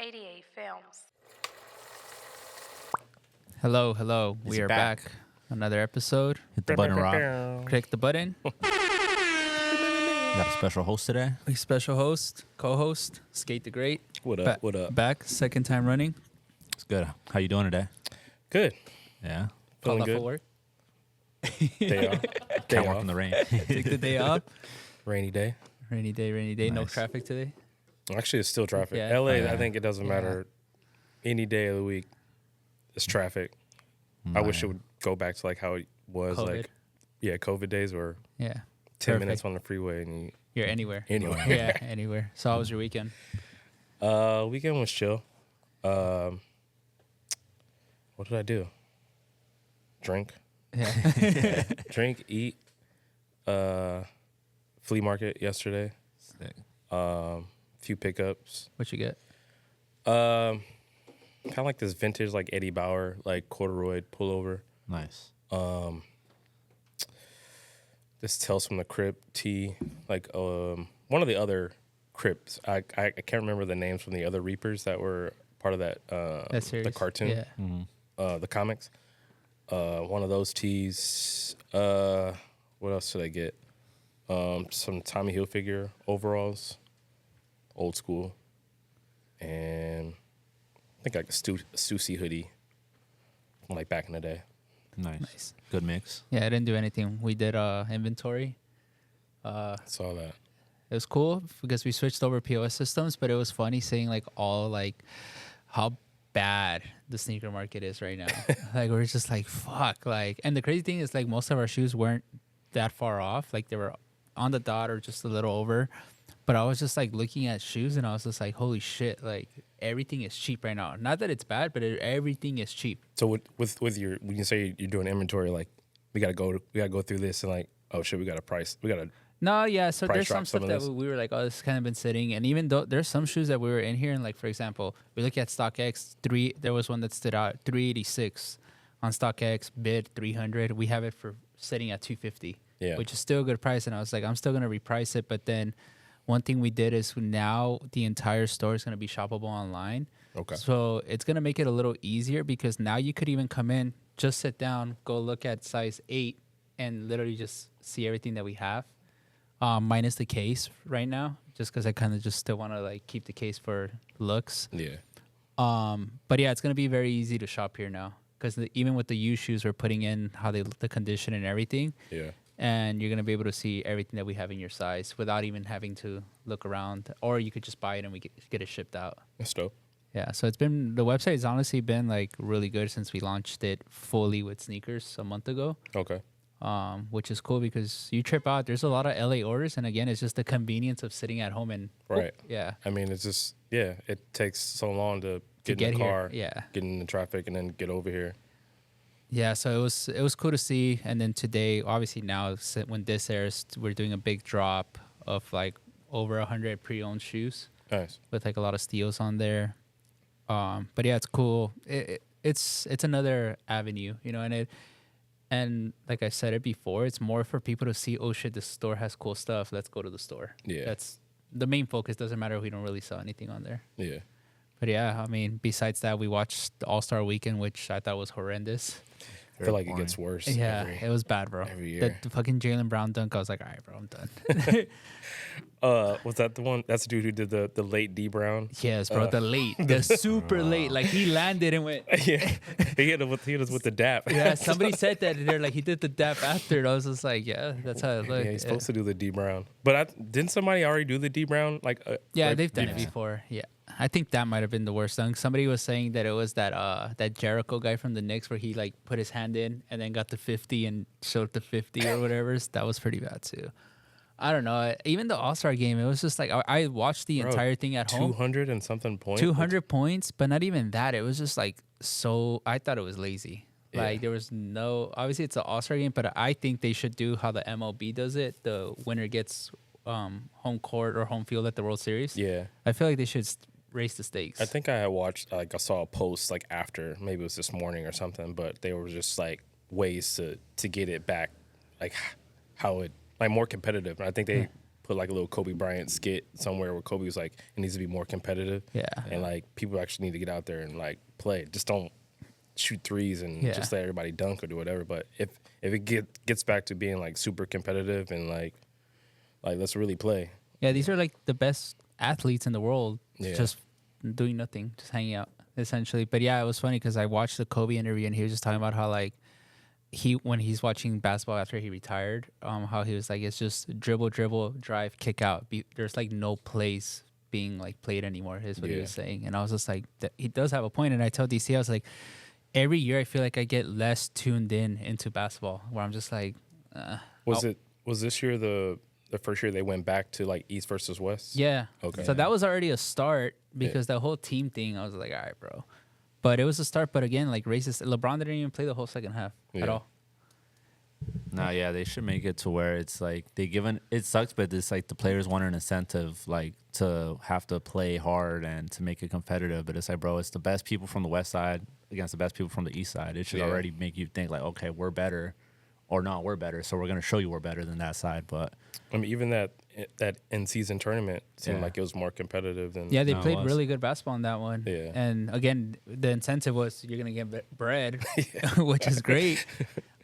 88 Films. Hello. We are back. Another episode. Hit the button, Rob. Click the button. Got a special host today. A special host, co-host, Skate the Great. What up? What up? Back, second time running. It's good. How you doing today? Good. Yeah. Feeling Called off good. for work. Day off. Can't work in the rain. Take the day off. Rainy day. Rainy day. No Nice. traffic today. Actually, it's still traffic. Yeah. LA, Yeah. I think it doesn't matter. Any day of the week, it's traffic. I wish it would go back to like how it was, COVID. COVID days where Yeah. 10 Perfect. minutes on the freeway and You're anywhere. anyway. Yeah, anywhere. So how was your weekend? Weekend was chill. What did I do? Drink, Yeah. eat. Flea market yesterday. Sick. Few pickups. What you get? Kind of like this vintage, like Eddie Bauer, like corduroy pullover. Nice. This Tales from the Crypt tee, like one of the other crypts. I can't remember the names from the other Reapers that were part of that That series. the cartoon, Yeah. the comics. One of those tees. What else did I get? Some Tommy Hilfiger overalls, old school, and I think like a Stussy hoodie from like back in the day. Nice. Good mix. Yeah, I didn't do anything. We did inventory. Saw that. It was cool because we switched over POS systems, but it was funny seeing like all like how bad the sneaker market is right now. Like we're just like fuck. Like, and the crazy thing is like most of our shoes weren't that far off. Like they were on the dot or just a little over. But I was just like looking at shoes and I was just like, holy shit! Like everything is cheap right now. Not that it's bad, but everything is cheap. So with your when you say you're doing inventory, like we gotta go through this and like, oh shit, we got to No, yeah. So Price there's some drop stuff some that of this. we were like, oh, this has kind of been sitting. And even though there's some shoes that we were in here, and like for example, we look at StockX there was one that stood out 386 on StockX bid 300. We have it for sitting at 250, Yeah. which is still a good price. And I was like, I'm still gonna reprice it. But then one thing we did is now the entire store is gonna be shoppable online. Okay. So it's gonna make it a little easier because now you could even come in, just sit down, go look at size 8, and literally just see everything that we have. Minus the case right now, just because I kind of just still want to like keep the case for looks. Yeah. But yeah, it's gonna be very easy to shop here now because even with the used shoes, we're putting in how they look, the condition and everything, Yeah. and you're gonna be able to see everything that we have in your size without even having to look around, or you could just buy it and we get it shipped out. That's dope. Yeah, so the website has honestly been like really good since we launched it fully with sneakers a month ago. Okay. Which is cool because you trip out. There's a lot of LA orders, and again, it's just the convenience of sitting at home and Right. yeah, I mean, it's just it takes so long to get in the here. car, Yeah, get in the traffic, and then get over here. yeah. So it was cool to see. And then today, obviously now when this airs, we're doing a big drop of like over 100 pre-owned shoes Nice. with like a lot of steals on there. But yeah, it's cool. It's another avenue, you know, and like I said it before, it's more for people to see, oh shit, this store has cool stuff. Let's go to the store. Yeah. That's the main focus. Doesn't matter if we don't really sell anything on there. Yeah. But yeah, I mean, besides that, we watched the All-Star Weekend, which I thought was horrendous. I feel like it gets worse. Yeah, it was bad, bro. every year. The fucking Jaylen Brown dunk, I was like, all right, bro, I'm done. Was that the one? That's the dude who did the late D Brown. Yes, bro, the super late. Like, he landed and went... Yeah. he hit us with the dap. Yeah, somebody said that. They're like, he did the dap after. And I was just like, yeah, that's how it looked. Yeah, he's supposed to do the D Brown. But didn't somebody already do the D Brown? Yeah, like, they've done it before. Yeah, I think that might have been the worst dunk. Somebody was saying that it was that Jericho guy from the Knicks where he like put his hand in and then got the 50 and showed the 50 or whatever. That was pretty bad too. I don't know. Even the All-Star game, it was just like I watched the entire thing at home. 200 and something points. 200 points, but not even that. It was just like so. I thought it was lazy. Like Yeah. there was no. Obviously, it's an All-Star game, but I think they should do how the MLB does it. The winner gets home court or home field at the World Series. Yeah. I feel like they should raise the stakes. I think I had watched, like, I saw a post, like, after, maybe it was this morning or something, but they were just, like, ways to get it back, like, how it, like, more competitive. And I think they put like a little Kobe Bryant skit somewhere where Kobe was like, it needs to be more competitive. Yeah. And like people actually need to get out there and like play. Just don't shoot threes and Yeah. just let everybody dunk or do whatever. But if it gets back to being like super competitive and like let's really play. Yeah, these are like the best athletes in the world, Yeah. just doing nothing, just hanging out, essentially. But yeah, it was funny because I watched the Kobe interview and he was just talking about how like when he's watching basketball after he retired, how he was like, it's just dribble, drive, kick out. There's like no plays being like played anymore. Is what he was saying, and I was just like, he does have a point. And I told DC, I was like, every year I feel like I get less tuned into basketball, where I'm just like, Was this year the first year they went back to like East versus West? yeah. Okay. So that was already a start because the whole team thing, I was like, all right, bro. But it was a start. But again, like racist. LeBron didn't even play the whole second half at all. No, yeah, they should make it to where it's like it sucks, but it's like the players want an incentive, like to have to play hard and to make it competitive. But it's like, bro, it's the best people from the West Side against the best people from the East Side. It should already make you think like, okay, we're better, or not, we're better. So we're gonna show you we're better than that side. But I mean, even that in-season tournament seemed like it was more competitive than. Yeah, they played really good basketball in that one. Yeah. And again, the incentive was you're gonna get bread, which is great.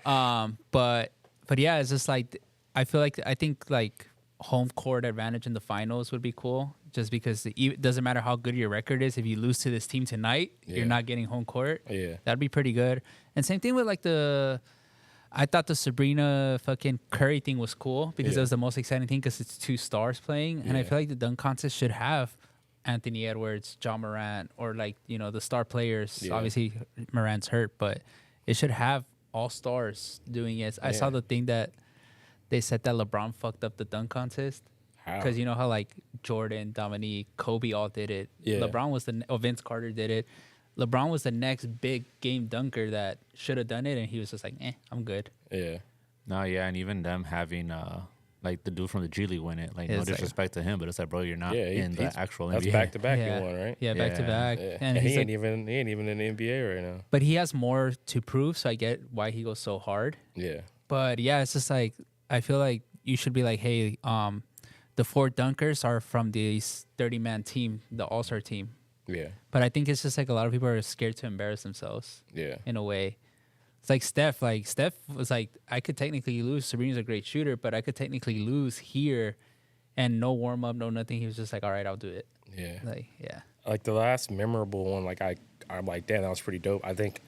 But yeah, it's just like I think like home court advantage in the finals would be cool, just because it doesn't matter how good your record is. If you lose to this team tonight, you're not getting home court. Yeah, that'd be pretty good. And same thing with like I thought the Sabrina fucking Curry thing was cool because it was the most exciting thing because it's two stars playing. And I feel like the dunk contest should have Anthony Edwards, John Morant, or like, the star players. Yeah. Obviously, Morant's hurt, but it should have all stars doing it. I saw the thing that they said that LeBron fucked up the dunk contest. Because you know how like Jordan, Dominique, Kobe all did it. Yeah. LeBron was Vince Carter did it. LeBron was the next big game dunker that should have done it, and he was just like, I'm good. Yeah. No, yeah, and even them having like the dude from the G League win it. Like, no disrespect to him, but it's like, bro, you're not in the actual NBA. That's back to back. He won, right? Yeah, back to back. And he ain't even in the NBA right now. But he has more to prove, so I get why he goes so hard. Yeah. But yeah, it's just like I feel like you should be like, hey, the 4 dunkers are from this 30-man team, the All-Star team. Yeah. But I think it's just like a lot of people are scared to embarrass themselves. Yeah. In a way. It's like Steph. Like Steph was like, I could technically lose. Sabrina's a great shooter, but I could technically lose here and no warm up, no nothing. He was just like, all right, I'll do it. Yeah. Like, yeah. Like the last memorable one, like I'm like, damn, that was pretty dope. I think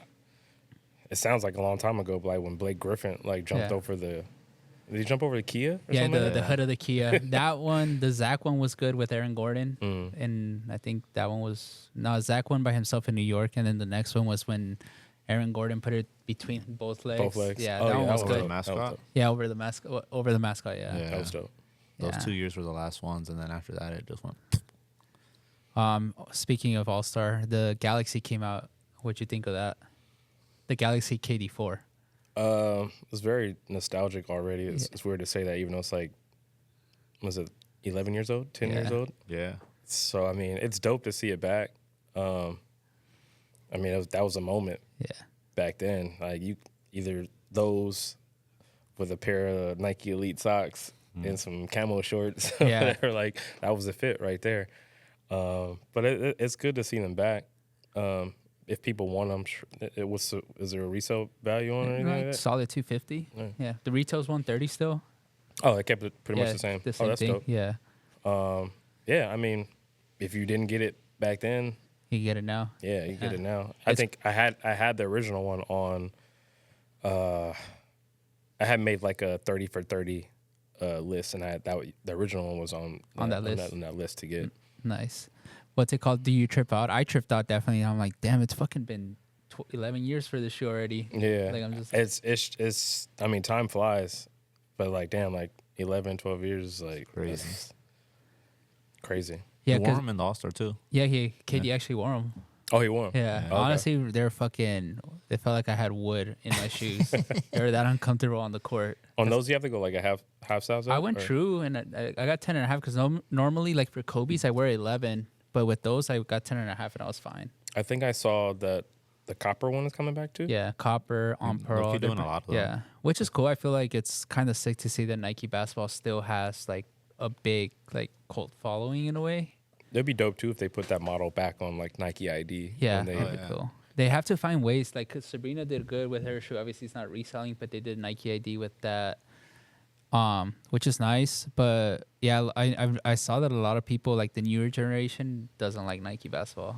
it sounds like a long time ago, but like when Blake Griffin like jumped over did he jump over the Kia? Yeah, the hood of the Kia. That one, the Zach one was good with Aaron Gordon. And I think that one was, Zach won by himself in New York. And then the next one was when Aaron Gordon put it between both legs. Both legs. Yeah, that one was good. The mascot? Yeah, over the mascot, yeah. That was dope. Those 2 years were the last ones. And then after that, it just went. Speaking of All-Star, the Galaxy came out. What'd you think of that? The Galaxy KD4. It's very nostalgic already. It's weird to say that, even though it's like, was it 11 years old, 10 years old? Yeah. So I mean, it's dope to see it back. I mean, that was a moment. Yeah. Back then, like you either those with a pair of Nike Elite socks and some camo shorts, or like that was a fit right there. But it's good to see them back. If people want them, is there a resale value on it? Or anything like that? Solid $250. Yeah. The retail's $130 still. Oh, they kept it pretty much the same. The same that's thing. dope. Yeah. Yeah, I mean, if you didn't get it back then, you get it now. Yeah, you get it now. I think I had the original one on. I had made like a 30 for 30 list, and the original one was on that list. On that list to get. Nice. What's it called? Do you trip out? I tripped out definitely. I'm like, damn, it's fucking been 11 years for this show already. Yeah, like I'm just. It's. I mean, time flies, but like, damn, like 11, 12 years is like crazy. Crazy. Yeah, he wore him in the All-Star too. Yeah, KD actually wore them. Oh, he wore them. Yeah, honestly, they're fucking. They felt like I had wood in my shoes. They were that uncomfortable on the court. On those, you have to go like a half size up? I went true, and I got 10.5 because normally, like for Kobe's, I wear 11, but with those, I got 10.5, and I was fine. I think I saw that the copper one is coming back too. Yeah, copper on pearl. They're doing a lot of them. Yeah, which is cool. I feel like it's kind of sick to see that Nike basketball still has like a big like cult following in a way. It'd be dope too if they put that model back on like Nike ID. Yeah, when they, that'd be cool. They have to find ways, like, cause Sabrina did good with her shoe. Obviously, it's not reselling, but they did Nike ID with that, which is nice. But yeah, I saw that a lot of people, like the newer generation, doesn't like Nike basketball.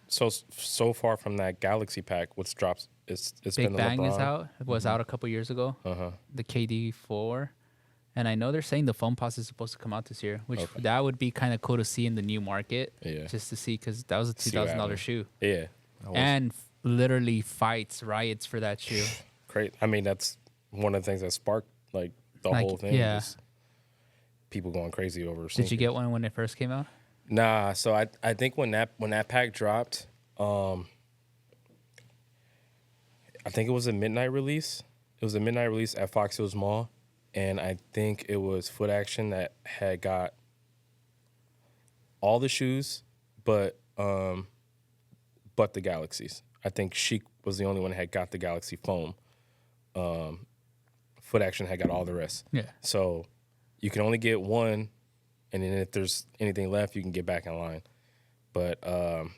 so far from that Galaxy pack, what's dropped? It's Big been the Bang LeBron. is out. It was out a couple years ago. The KD4, and I know they're saying the foam pods is supposed to come out this year, which Okay. that would be kind of cool to see in the new market. Yeah. Just to see, because that was a See what $2,000 happens. shoe, Yeah, and literally fights, riots for that shoe. great. I mean, that's one of the things that sparked like the Like, whole thing. yeah. Just people going crazy over. Did you get one when it first came out? Nah. So I think when that pack dropped, I think it was a midnight release. It was a midnight release at Fox Hills Mall, and I think it was Foot Action that had got all the shoes, but the Galaxies. I think Chic was the only one that had got the Galaxy foam. Foot Action had got all the rest. Yeah. So you can only get one, and then if there's anything left, you can get back in line. But I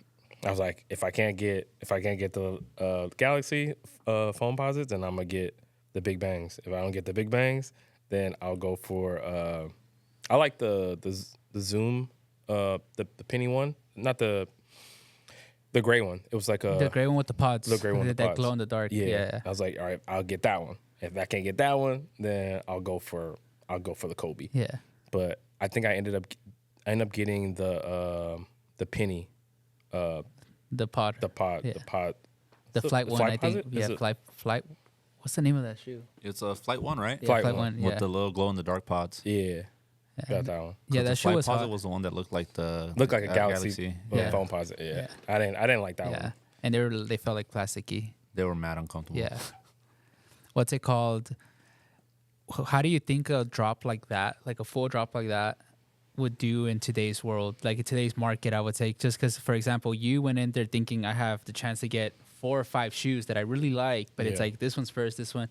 was like, if I can't get the Galaxy foam posits, then I'm gonna get the Big Bangs. If I don't get the Big Bangs, then I'll go for I like the Zoom, the penny one, not the gray one. It was like The gray one with the pods. the gray one with the that pods. glow in the dark. Yeah. I was like, all right, I'll get that one. If I can't get that one, then I'll go for the Kobe. Yeah. But I think I ended up getting the penny, The pod. the pod, Yeah. the pod. The So, flight one, Flight I think. Posit? Yeah, Is it- flight. What's the name of that shoe? It's a Flight 1, right? Yeah, Flight flight one. one. Yeah. With the little glow in the dark pods. Yeah, got that one. Yeah, The that shoe Flight was Posit hot. was the one that looked like the Looked like a Galaxy, Yeah. phone posit. Yeah. Yeah. I didn't like that Yeah, one. and they felt like plasticky. They were mad uncomfortable. Yeah. What's it called? How do you think a drop like that, like a full drop like that, would do in today's world, like in today's market? I would say, just because, for example, you went in there thinking I have the chance to get 4 or 5 shoes that I really like, but it's Yeah. like this one's first, this one.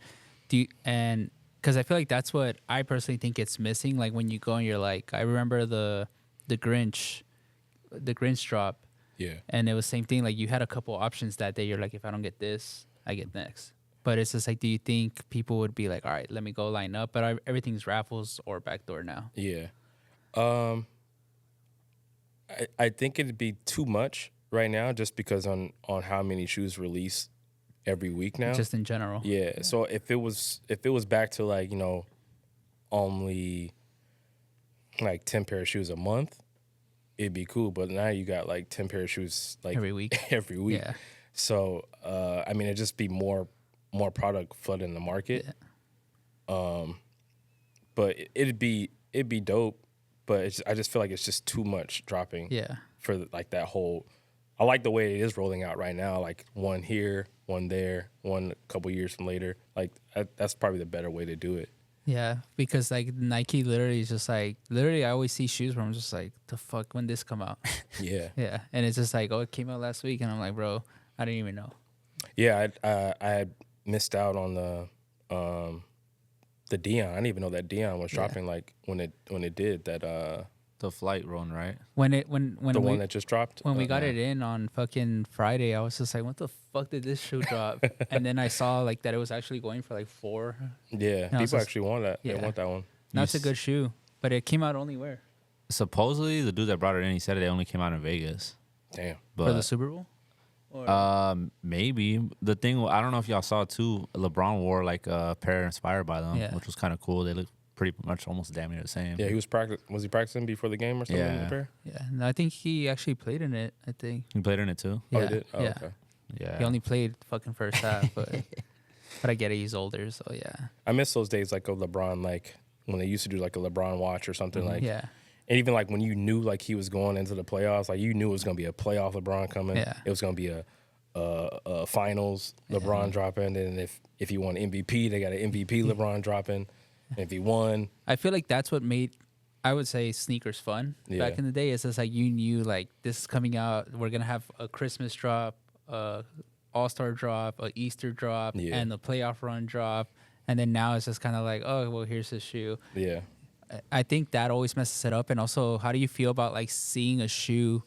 And because I feel like that's what I personally think it's missing. Like when you go and you're like, I remember the Grinch drop. Yeah. And it was same thing. Like you had a couple options that day. You're like, if I don't get this, I get next. But it's just like, do you think people would be like, all right, let me go line up? But everything's raffles or backdoor now. Yeah. I think it'd be too much right now just because on how many shoes release every week now. Just in general. Yeah. So if it was back to like, only like 10 pair of shoes a month, it'd be cool. But now you got like 10 pair of shoes like Every week. every week. Yeah. So I mean, it'd just be more product flooding the market. Yeah. But it'd be dope. But I just feel like it's just too much dropping. Yeah. For like that whole, I like the way it is rolling out right now. Like one here, one there, one a couple years from later. Like that's probably the better way to do it. Yeah. Because like Nike literally is just like, literally I always see shoes where I'm just like, the fuck, when this come out? Yeah. Yeah. And it's just like, oh, it came out last week. And I'm like, bro, I didn't even know. Yeah, I had missed out on the Dion. I didn't even know that Dion was dropping like when it did that The Flight run, right? When the we, one that just dropped. when we got it in on fucking Friday, I was just like, what the fuck did this shoe drop? And then I saw like that it was actually going for like 4. Yeah, No, it's people just- actually want that. yeah. They want that one. That's a good shoe, but it came out only where? Supposedly, the dude that brought it in, he said it only came out in Vegas. Damn. But For the Super Bowl? Or, maybe the thing, I don't know if y'all saw too. LeBron wore like a pair inspired by them, Yeah. which was kind of cool. They look pretty much almost damn near the same. Yeah, he was Was he practicing before the game or something? In the Yeah. pair? yeah, no, I think he actually played in it. I think. He played in it too. Oh, Yeah, he did. Oh, yeah. okay. Yeah. He only played fucking first half, but I get it. He's older, so yeah. I miss those days like of LeBron, like when they used to do like a LeBron watch or something like. Yeah, And even like when you knew like he was going into the playoffs, like you knew it was gonna be a playoff LeBron coming. Yeah. It was gonna be a finals LeBron dropping, and if he won MVP, they got an MVP LeBron dropping. And if he won, I feel like that's what made, I would say, sneakers fun Yeah. back in the day. It's just like you knew like this is coming out. We're gonna have a Christmas drop, All-Star drop, a Easter drop, Yeah. and the playoff run drop. And then now it's just kind of like, oh well, here's the shoe. yeah, I think that always messes it up. And also, how do you feel about like seeing a shoe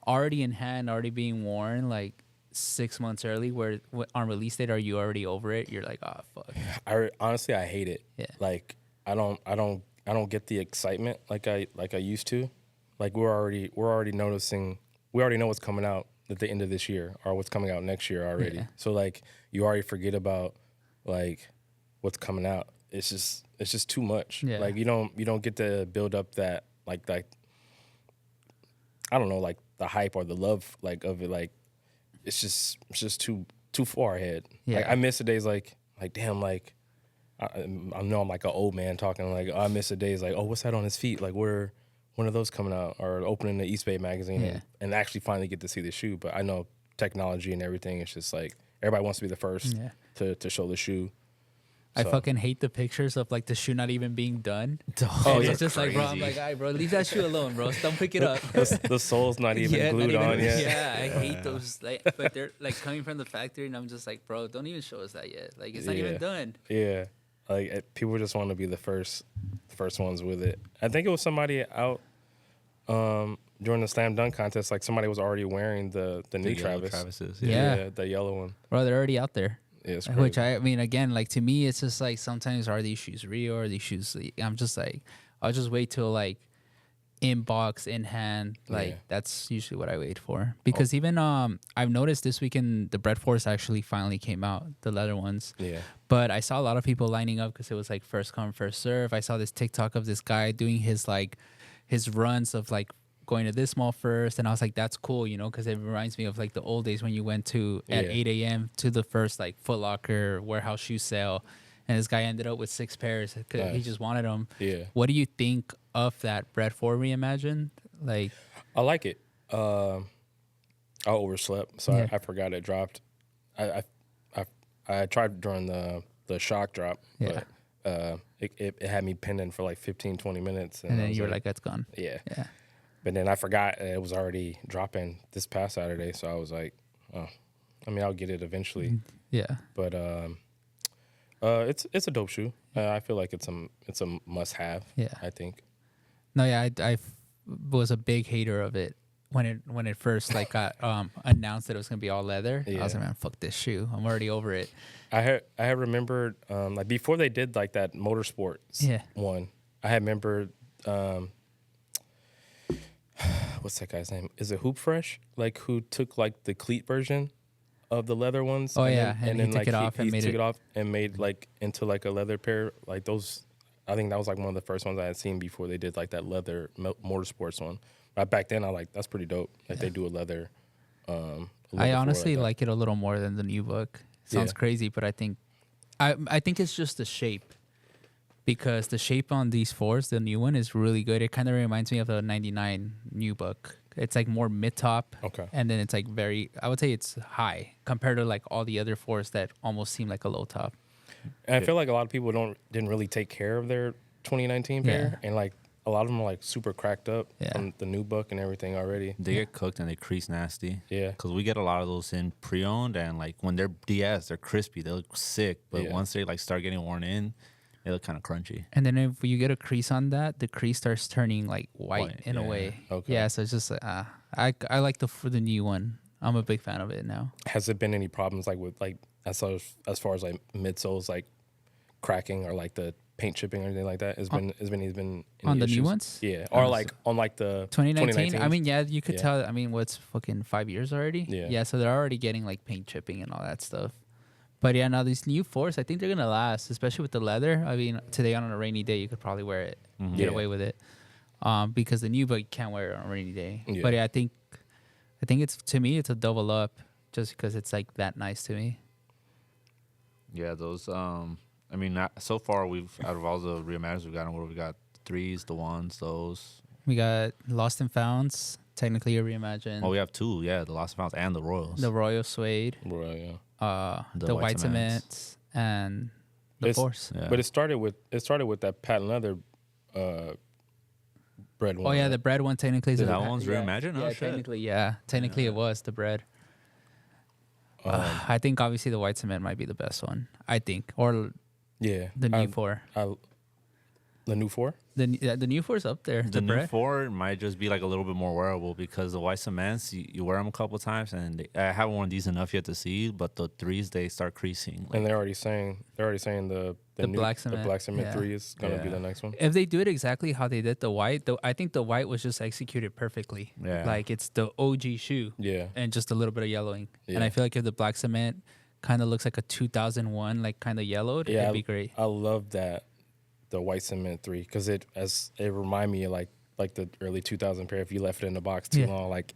already in hand, already being worn like 6 months early, where on release date, are you already over it? You're like, oh fuck. Honestly, I hate it. Yeah. Like I don't get the excitement like I used to. Like we're already noticing. We already know what's coming out at the end of this year or what's coming out next year already. Yeah. So like you already forget about like what's coming out. It's just too much. Yeah. Like you don't get to build up that like I don't know, like the hype or the love like of it. Like it's just too far ahead. Yeah. Like I miss the days like damn, like I know I'm like an old man talking, like I miss the days like, oh, what's that on his feet? Like when are those coming out? Or opening the East Bay magazine and actually finally get to see the shoe. But I know technology and everything, it's just like everybody wants to be the first to show the shoe. I So- fucking hate the pictures of like the shoe not even being done. Oh, And yeah, it's just like, bro, I'm like, all right, bro, leave that shoe alone, bro. Don't pick it up. The sole's not even not glued even- on yet. Yeah, I hate those. Like, but they're like coming from the factory, and I'm just like, bro, don't even show us that yet. Like, it's not even Yeah. done. Yeah, like people just want to be the first ones with it. I think it was somebody out during the slam dunk contest. Like somebody was already wearing the new yellow Travis. Travises. Yeah. The yellow one. Bro, they're already out there. Yeah, it's crazy. Which I mean, again, like to me, it's just like sometimes are these shoes real? Are these shoes? I'm just like, I'll just wait till like in box, in hand. Like Yeah. that's usually what I wait for. Because even I've noticed this weekend the Bread Force actually finally came out, the leather ones. Yeah. But I saw a lot of people lining up because it was like first come first serve. I saw this TikTok of this guy doing his runs of like going to this mall first, and I was like, that's cool, you know, because it reminds me of like the old days when you went to at Yeah. 8 a.m. to the first like Foot Locker warehouse shoe sale, and this guy ended up with 6 pairs because he Nice. just wanted them. Yeah. What do you think of that Bread 4 reimagined? Like, I like it. I overslept, so Yeah. I forgot it dropped. I tried during the shock drop, Yeah. but it had me pending for like 15, 20 minutes. and I then was you were like, that's gone. yeah. Yeah. But then I forgot it was already dropping this past Saturday, so I was like, oh, I mean, I'll get it eventually. Yeah. But it's a dope shoe. I feel like it's a must have. Yeah. I think. No, yeah, I was a big hater of it when it first like got announced that it was gonna be all leather. I was Yeah. like, man, fuck this shoe. I'm already over it. I had remembered like before they did like that motorsports Yeah. one. I had remembered what's that guy's name? Is it Hoop Fresh? Like who took like the cleat version of the leather ones? Oh, and yeah, then, and he took it off and he made took it- it off and made like into like a leather pair. Like those, I think that was like one of the first ones I had seen before they did like that leather motorsports one. But back then I like that's pretty dope. Like they do a leather. I honestly that. like it a little more than the new book. Sounds Yeah. crazy, but I think it's just the shape. Because the shape on these 4s, the new one, is really good. It kind of reminds me of the 99 new book. It's like more mid-top. Okay. And then it's like I would say it's high compared to like all the other 4s that almost seem like a low top. And I feel like a lot of people didn't really take care of their 2019 pair, and like a lot of them are like super cracked up Yeah. from the new book and everything already. They get cooked and they crease nasty. Yeah. Because we get a lot of those in pre-owned, and like when they're DS, they're crispy. They look sick. But Yeah. once they like start getting worn in, they look kind of crunchy. And then if you get a crease on that, the crease starts turning like white White, in a yeah. way. Okay. Yeah, so it's just I like the new one. I'm a big fan of it now. Has there been any problems like with like as far as like midsoles like cracking or like the paint chipping or anything like that? Has been any On the new issues? ones? Yeah, or like on like the 2019. I mean, yeah, you could Yeah. tell. I mean, what's fucking 5 years already? Yeah. Yeah, so they're already getting like paint chipping and all that stuff. But yeah, now these new 4s, I think they're gonna last, especially with the leather. I mean, today on a rainy day, you could probably wear it, get Yeah. away with it, because the new book you can't wear it on a rainy day. Yeah. But yeah, I think it's, to me, it's a double up, just because it's like that nice to me. Yeah, those. I mean, so far we've out of all the reimagined we've gotten, we got the 3s, the 1s, those. We got Lost and Founds, technically a reimagined. Oh, we have 2. Yeah, the Lost and Founds and the Royals. The Royal Suede, Right, yeah. the white cement, and the It's- Force. Yeah. But it started with that patent leather bread one. Oh yeah, right? the bread one technically is That a- one's reimagined? Oh, Yeah, shit. technically, yeah, technically it was the bread. I think obviously the white cement might be the best one. I think, or yeah. the new 4. The The new 4? The new 4's up there. The new bread. 4 might just be like a little bit more wearable because the white cements, you wear them a couple times, and I haven't worn these enough yet to see, but the 3s, they start creasing. And they're already saying the new, black cement. the black cement Yeah. 3 is gonna be Yeah. the next one. If they do it exactly how they did the white, though, I think the white was just executed perfectly. Yeah. Like it's the OG shoe. Yeah. And just a little bit of yellowing. And Yeah. I feel like if the black cement kind of looks like a 2001, like kind of yellowed, Yeah, it'd be great. I love that the white cement 3 because it remind me of like the early 2000 pair. If you left it in the box too Yeah. long, like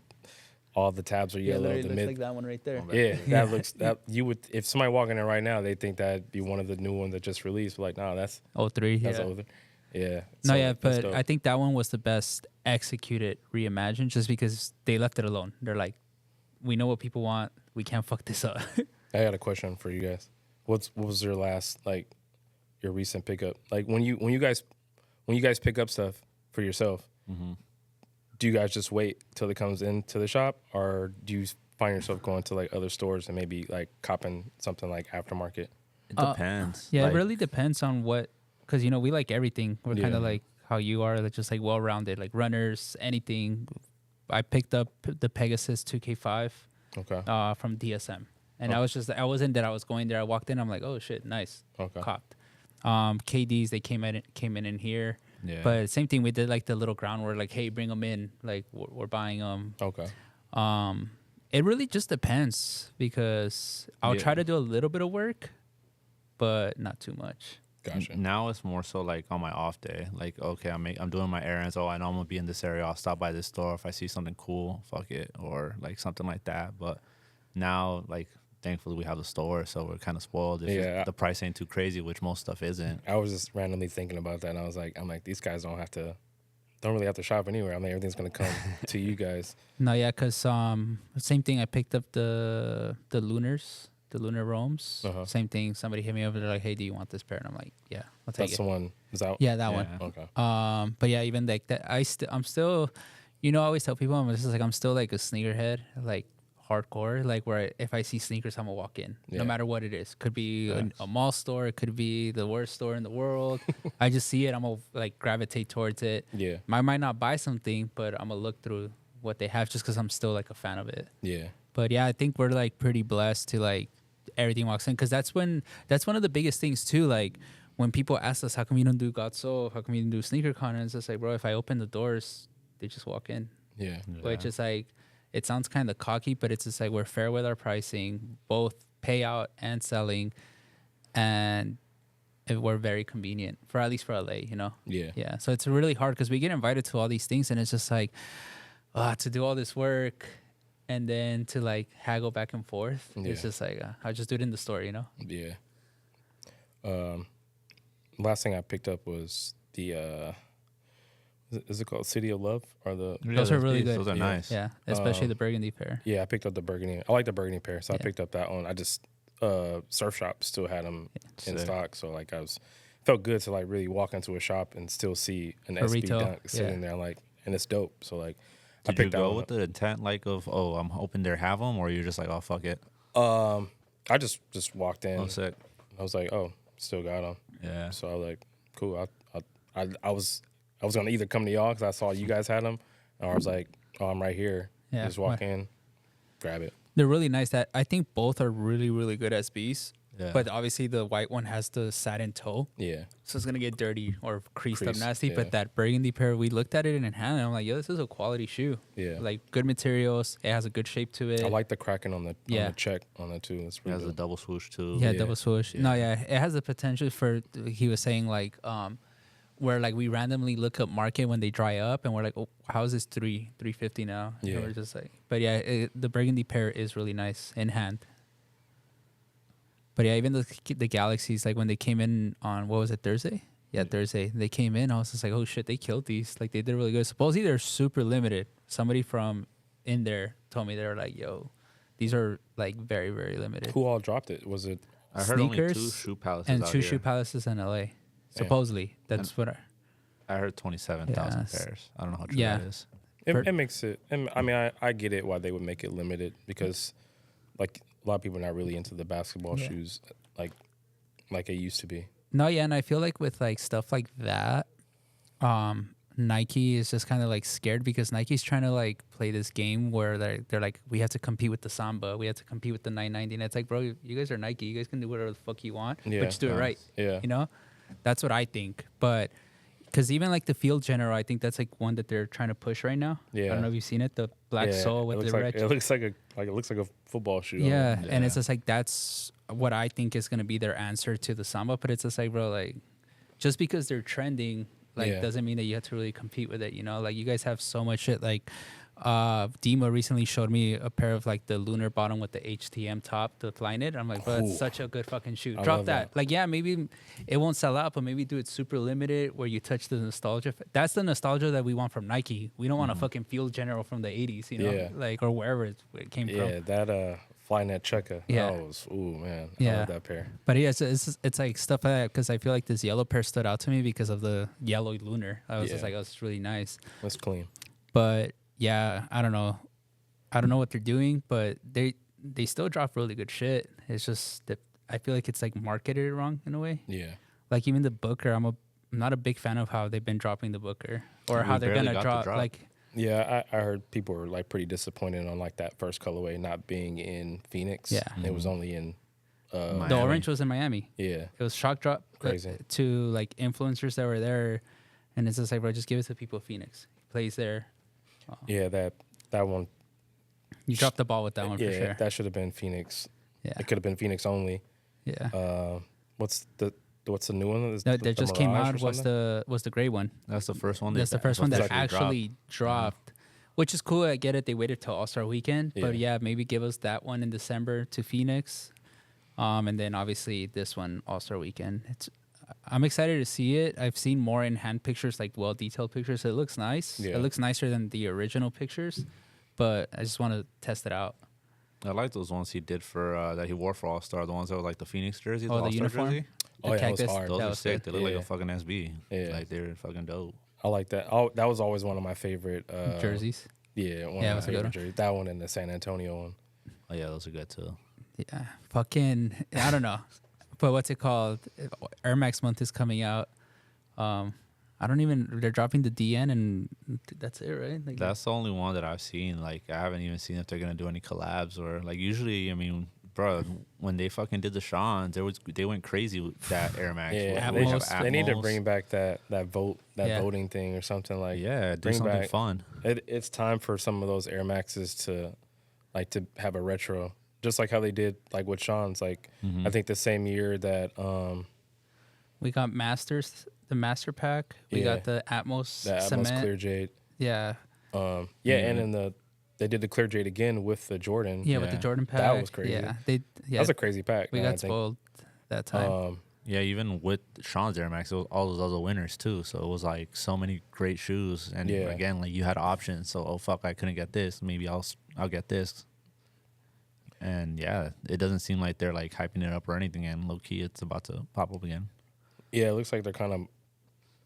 all the tabs are yellow. The mid, that one right there. yeah, that looks that you would if somebody walking in right now, they think that'd be one of the new ones that just released. But like, no, that's 03, that's yeah. older. Yeah. No, so yeah, that's but dope. I think that one was the best executed reimagined just because they left it alone. They're like, we know what people want. We can't fuck this up. I got a question for you guys. What was your last like your recent pickup? Like when you guys pick up stuff for yourself, do you guys just wait till it comes into the shop, or do you find yourself going to like other stores and maybe like copping something like aftermarket? It depends. Yeah, Like, it really depends on what, because, we like everything. We're kind Yeah. of like how you are, like just like well-rounded, like runners, anything. I picked up the Pegasus 2K5 Okay. from DSM. And Oh. I wasn't that I was going there. I walked in, I'm like, oh shit, nice. Okay. Copped. KDs, they came in here. Yeah. But same thing, we did like the little groundwork, like, hey, bring them in. Like, we're buying them. Okay. It really just depends because I'll Yeah. try to do a little bit of work, but not too much. Gotcha. Now it's more so like on my off day. Like, okay, I'm doing my errands. Oh, I know I'm gonna be in this area. I'll stop by this store if I see something cool. Fuck it, or like something like that. But now, like, thankfully we have the store, so we're kind of spoiled. If Yeah. the price ain't too crazy, which most stuff isn't. I was just randomly thinking about that, and I'm like, these guys don't really have to shop anywhere. I mean, everything's gonna come to you guys. No, yeah, because same thing. I picked up the Lunar Roams. Uh-huh. Same thing. Somebody hit me up. They're like, "Hey, do you want this pair?" And I'm like, "Yeah, I'll take That's it." the one. Is out. Yeah, that Yeah. one. Okay. But yeah, even like that, I'm still, I always tell people I'm just like I'm still like a sneakerhead, like hardcore. Like where if I see sneakers, I'm gonna walk in, Yeah. no matter what it is. Could be Nice. a mall store. It could be the worst store in the world. I just see it. I'm gonna like gravitate towards it. Yeah. I might not buy something, but I'm gonna look through what they have just because I'm still like a fan of it. Yeah. But yeah, I think we're like pretty blessed to like everything walks in because that's one of the biggest things too. Like when people ask us, how come you don't do God Soul? How come you don't do sneaker con? And it's just like, bro, if I open the doors, they just walk in. Yeah. Which is like, it sounds kind of cocky, but it's just like we're fair with our pricing, both payout and selling, and we're very convenient for at least for LA. Yeah. Yeah. So it's really hard because we get invited to all these things, and it's just like to do all this work. And then to like haggle back and forth, Yeah. it's just like I'll just do it in the store, Yeah. Last thing I picked up was the is it called City of Love or the Those are really good. Those are Yeah. nice. Yeah, especially the burgundy pair. yeah, I picked up the burgundy. I like the burgundy pair, so I Yeah. picked up that one. I just Surf Shop still had them in Sick. stock, so like felt good to like really walk into a shop and still see an SB retail, Dunk sitting yeah. there, like, and it's dope. So like I Did you picked that go one with the intent like of, oh, I'm hoping they have them, or you're just like, oh, fuck it? up. I just walked in. Oh, sick. I was like, oh, still got them. Yeah. So I was like, cool. I was gonna either come to y'all because I saw you guys had them, or I was like, oh, I'm right here. Yeah, Just walk in, grab it. They're really nice. That I think both are really, really good SBs. Yeah. But obviously the white one has the satin toe, Yeah. so it's gonna get dirty or creased up Creased, nasty. yeah. But that burgundy pair, we looked at it in hand, and I'm like, yo, this is a quality shoe. Yeah. Like good materials. It has a good shape to it. I like the cracking on the Yeah. check on that too. It's It really has a good. double swoosh too. Yeah, Yeah. double swoosh. Yeah. No, yeah, it has the potential for. He was saying like, where like we randomly look up market when they dry up, and we're like, oh, how is this $350 now? Yeah. And we're just like, but yeah, the burgundy pair is really nice in hand. But yeah, even the Galaxies, like when they came in on what was it, Thursday? Yeah, Thursday. They came in. I was just like, oh shit, they killed these. Like they did really good. Supposedly they're super limited. Somebody from in there told me they were like, yo, these are like very, very limited. Who all dropped it? Was it? I heard only two Sneakers shoe palaces And out two here. shoe palaces in LA. Supposedly. That's what I heard 27,000 Yes. pairs. I don't know how true Yeah. that is. It makes it. And I mean, I get it why they would make it limited because, like, a lot of people are not really into the basketball Yeah. shoes like it used to be. No, yeah, and I feel like with like stuff like that, Nike is just kind of like scared because Nike's trying to like play this game where they're like, we have to compete with the Samba, we have to compete with the 990, and it's like, bro, you guys are Nike, you guys can do whatever the fuck you want, Yeah. but just do it right. Yeah. You know, that's what I think. But because even like the Field General, I think that's like one that they're trying to push right now. I Yeah. don't know if you've seen it, the black sole with the red. It looks like a football shoe. Yeah, and Yeah. it's just like that's what I think is gonna be their answer to the Samba. But it's just like, bro, like just because they're trending, like Yeah. doesn't mean that you have to really compete with it. You know, like you guys have so much shit. Like, Dima recently showed me a pair of like the lunar bottom with the HTM top to fly in it. I'm like, bro, Ooh. it's such a good fucking shoe. I Drop love that. that. Like, yeah, maybe it won't sell out, but maybe do it super limited where you touch the nostalgia. That's the nostalgia that we want from Nike. We don't want a fucking Field General from the 80s, you know, Yeah. like or wherever it came from. Yeah, that Flynet Checker. Yeah. That was, ooh man, I Yeah. love that pair. But yeah, it's like stuff like that because I feel like this yellow pair stood out to me because of the yellow lunar. I was just Yeah. like, oh, it's really nice. That's clean. But yeah, I don't know what they're doing, but they still drop really good shit. It's just that I feel like it's like marketed wrong in a way. Yeah. Like even the Booker, I'm not a big fan of how they've been dropping the Booker or We how they're barely gonna got the drop. drop. Like Yeah, I heard people were like pretty disappointed on like that first colorway not being in Phoenix. Yeah. It was only in the Miami. orange was in Miami. yeah. It was shock drop Crazy. to like influencers that were there, and it's just like, bro, just give it to people of Phoenix. He plays there. Yeah, that one. You dropped the ball with that one yeah, for sure. that should have been Phoenix. Yeah. It could have been Phoenix only. Yeah. What's the new one? No, that just came Mirage out or was something? the gray one. That's the first one. That's the first one that actually dropped. dropped, which is cool. I get it. They waited till All Star Weekend, but Yeah. yeah, maybe give us that one in December to Phoenix, and then obviously this one All Star Weekend. I'm excited to see it. I've seen more in hand pictures, like well detailed pictures. It looks nice. Yeah. It looks nicer than the original pictures, but I just want to test it out. I like those ones he did for that he wore for All Star. The ones that were like the Phoenix jerseys, Oh, the All-Star uniform? jersey. The Oh, yeah, it was cactus, hard. Those that are was sick. good. They look like Yeah. a fucking SB. Yeah. Like they're fucking dope. I like that. Oh, that was always one of my favorite Jerseys. Yeah, one Yeah, it of was a my good favorite one. jerseys. That one and the San Antonio one. Oh yeah, those are good too. Yeah, fucking. I don't know, but what's it called? Air Max month is coming out. I don't even. They're dropping the DN, and that's it, right? Like, That's the only one that I've seen. Like I haven't even seen if they're gonna do any collabs or like usually. I mean, bro, when they fucking did the Sean's, they went crazy with that Air Max. Yeah, They have Atmos. they need to Atmos. bring back that Yeah. voting thing or something like. Yeah, do bring something back- fun. It's time for some of those Air Maxes to have a retro, just like how they did like with Sean's. Like Mm-hmm. I think the same year that we got Masters, the Master Pack. We Yeah. got the Atmos the Atmos cement. Clear Jade. Yeah, And then they did the Clear Jade again with the Jordan. yeah, with the Yeah. Jordan pack. That was crazy. Yeah, That was a crazy pack. we man, I got think. spoiled that time. Yeah, even with Sean's Air Max, it was all those other winners too. So it was like so many great shoes, and Yeah. again, like you had options. So oh fuck, I couldn't get this. Maybe I'll get this. And yeah, it doesn't seem like they're like hyping it up or anything. And low key, it's about to pop up again. Yeah, it looks like they're kind of.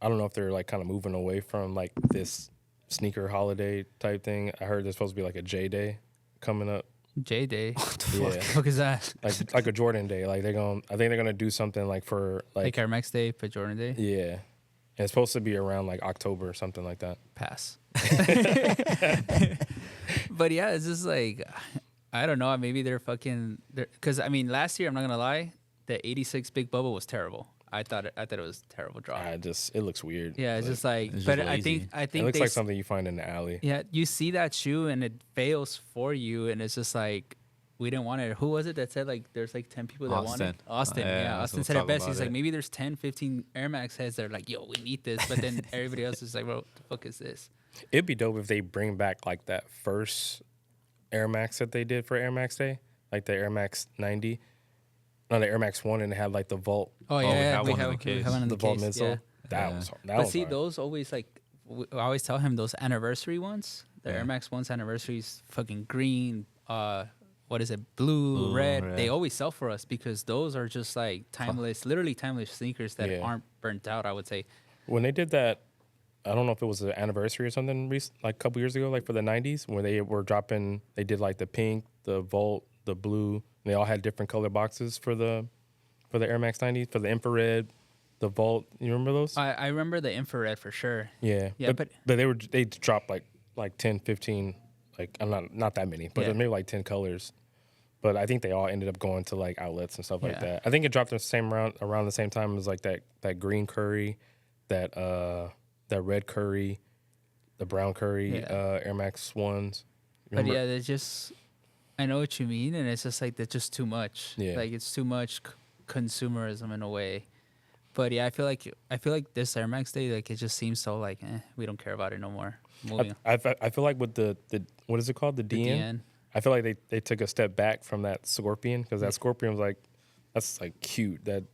I don't know if they're like kind of moving away from like this sneaker holiday type thing. I heard there's supposed to be like a J Day coming up. J Day. Yeah, What is that? like a Jordan Day. Like I think they're gonna do something like for Like like Air Max Day for Jordan Day. yeah. And it's supposed to be around like October or something like that. Pass. But yeah, it's just like I don't know. Maybe they're fucking. Because I mean, last year I'm not gonna lie, the '86 Big Bubble was terrible. I thought it was a terrible drop. It looks weird. Yeah, it's just like. It's But just I think lazy. It looks they like something you find in the alley. Yeah, you see that shoe and it fails for you, and it's just like we didn't want it. Who was it that said like there's like 10 people that want it? Austin. Austin. Yeah, Yeah, Austin we'll said it talk best. about He's like it. maybe there's 10, 15 Air Max heads that are like, yo, we need this, but then everybody else is like, bro, what the fuck is this? It'd be dope if they bring back like that first Air Max that they did for Air Max Day, like the Air Max 90. No, the Air Max 1, and it had like the Vault, Oh we yeah, have one in the case. one in the the Vault case. midsole. Yeah. That Yeah. was that But was see, hard. those always like I always tell him those anniversary ones, the Yeah. Air Max ones anniversaries, fucking green, what is it, blue, red. red. They always sell for us because those are just like timeless, literally timeless sneakers that Yeah. aren't burnt out. I would say. When they did that, I don't know if it was an anniversary or something, like a couple years ago, like for the 90s, where they were dropping, they did like the pink, the Volt, the blue, and they all had different color boxes for the Air Max 90s, for the infrared, The Vault. You remember those? I remember the infrared for sure. Yeah. Yeah, but they dropped like 10, 15, like I'm not that many, but Yeah. maybe like 10 colors. But I think they all ended up going to like outlets and stuff like Yeah. that. I think it dropped around the same time as like that green curry, that red curry, the brown curry, Yeah. Air Max ones. But yeah, they're just. I know what you mean, and it's just like that's just too much. Yeah. Like it's too much consumerism in a way. But yeah, I feel like this Air Max Day, like it just seems so like we don't care about it no more. Moving on. I feel like with the what is it called, the The DN? DN. I feel like they took a step back from that Scorpion, because that Scorpion was like, that's like cute. That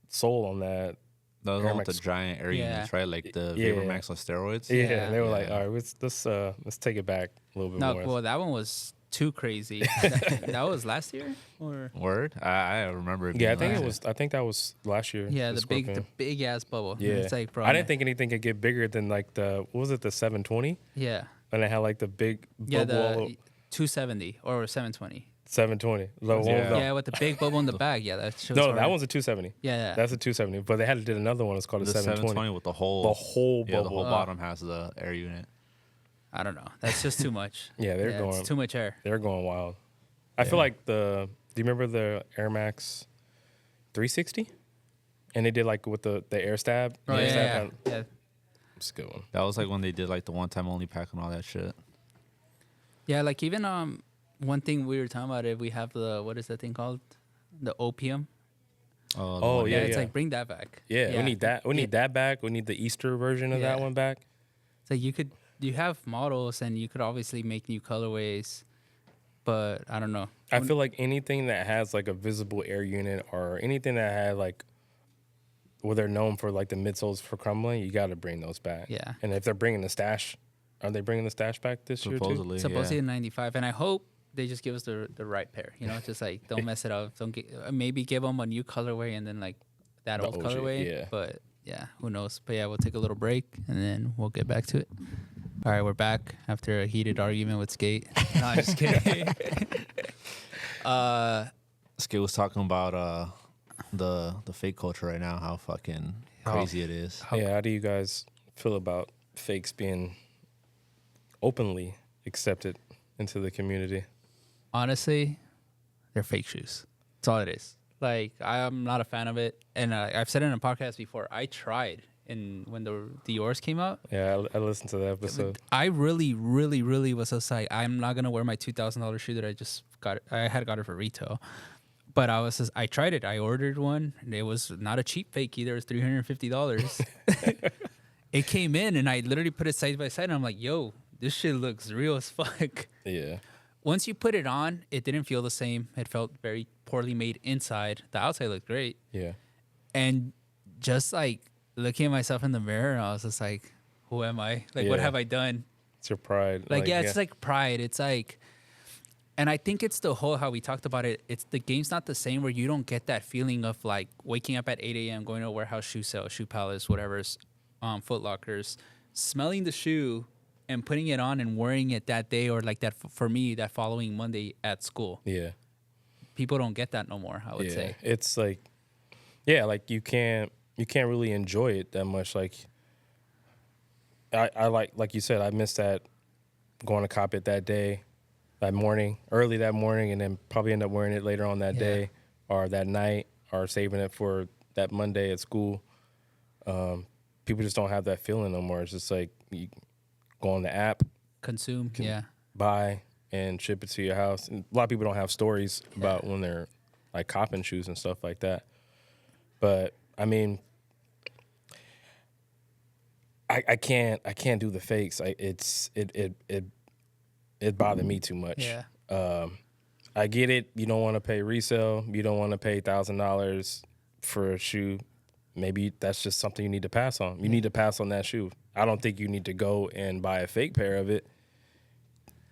sole on that. That was Air one with the Max. giant air Yeah. units, right? Like the Yeah. VaporMax on steroids. Yeah, Yeah. they were like, Yeah. all right, let's take it back a little bit No, more. well, that one was too crazy. that was last year, or Word? I remember it. Yeah, I being think last it year. was. I think that was last year. yeah, the Scorpion. big ass bubble. Yeah, It's like, bro, I didn't think anything could get bigger than like the what was it, the 720, Yeah, and it had like the big yeah, bubble all the 270 or 720. 720. The one Yeah. with the- Yeah, with the big bubble in the back. Yeah, that shows. no, hard. that one's a 270. Yeah. That's a 270. But they did another one. It's called a The 720. 720 with the whole The whole yeah, the bubble. whole bottom has the air unit. I don't know. That's just too much. Yeah, they're going. It's too much air. They're going wild. I feel like Do you remember the Air Max 360? And they did like with the air stab. Oh, air stab yeah. had- It's a good one. That was like when they did like the one time only pack and all that shit. Yeah, like even one thing we were talking about, if we have the what is that thing called, the opium. Oh, Yeah, yeah, it's yeah. like bring that back. Yeah, we need that. We need that back. We need the Easter version of that Yeah. one back. So you have models and you could obviously make new colorways, but I don't know. I feel like anything that has like a visible air unit or anything that had like where they're known for like the midsoles for crumbling, you got to bring those back. Yeah. And if they're bringing the stash, are they bringing the stash back this year too? Supposedly, Supposedly yeah. in 95, and I hope they just give us the right pair. You know, just like don't mess it up. Don't maybe give them a new colorway and then like that The old OG, colorway. yeah. But yeah, who knows? But yeah, we'll take a little break and then we'll get back to it. All right, we're back after a heated argument with Skate. No, I'm just kidding. Skate was talking about the fake culture right now, how fucking crazy it is. Yeah, how do you guys feel about fakes being openly accepted into the community? Honestly, they're fake shoes. That's all it is. Like, I'm not a fan of it. And I've said it in a podcast before. I tried when the Dior's came out. Yeah, I listened to that episode. I really, really, really was just like, I'm not going to wear my $2,000 shoe that I just got. I had got it for retail. But I tried it. I ordered one. And it was not a cheap fake either. It was $350. It came in and I literally put it side by side. And I'm like, yo, this shit looks real as fuck. Yeah. Once you put it on, it didn't feel the same. It felt very poorly made inside. The outside looked great. Yeah. And just like looking at myself in the mirror, I was just like, who am I? Like, what Yeah. have I done? It's your pride. Like, yeah, it's like pride. It's like, and I think it's the whole, how we talked about it. It's the game's not the same where you don't get that feeling of like waking up at 8 a.m., going to a warehouse shoe sale, Shoe Palace, whatever's, Foot Lockers, smelling the shoe and putting it on and wearing it that day, or like that for me, that following Monday at school. Yeah. People don't get that no more, I would say. It's like, yeah, like you can't really enjoy it that much. Like I like you said, I missed that going to cop it that day, early that morning, and then probably end up wearing it later on that Yeah. day or that night, or saving it for that Monday at school. People just don't have that feeling no more. It's just like you go on the app, Consume, yeah. buy, and ship it to your house. And a lot of people don't have stories about when they're like copping shoes and stuff like that. But I mean, I can't do the fakes. It bothered me too much. Yeah. I get it. You don't want to pay resale. You don't want to pay $1,000 for a shoe. Maybe that's just something you need to pass on. You need to pass on that shoe. I don't think you need to go and buy a fake pair of it.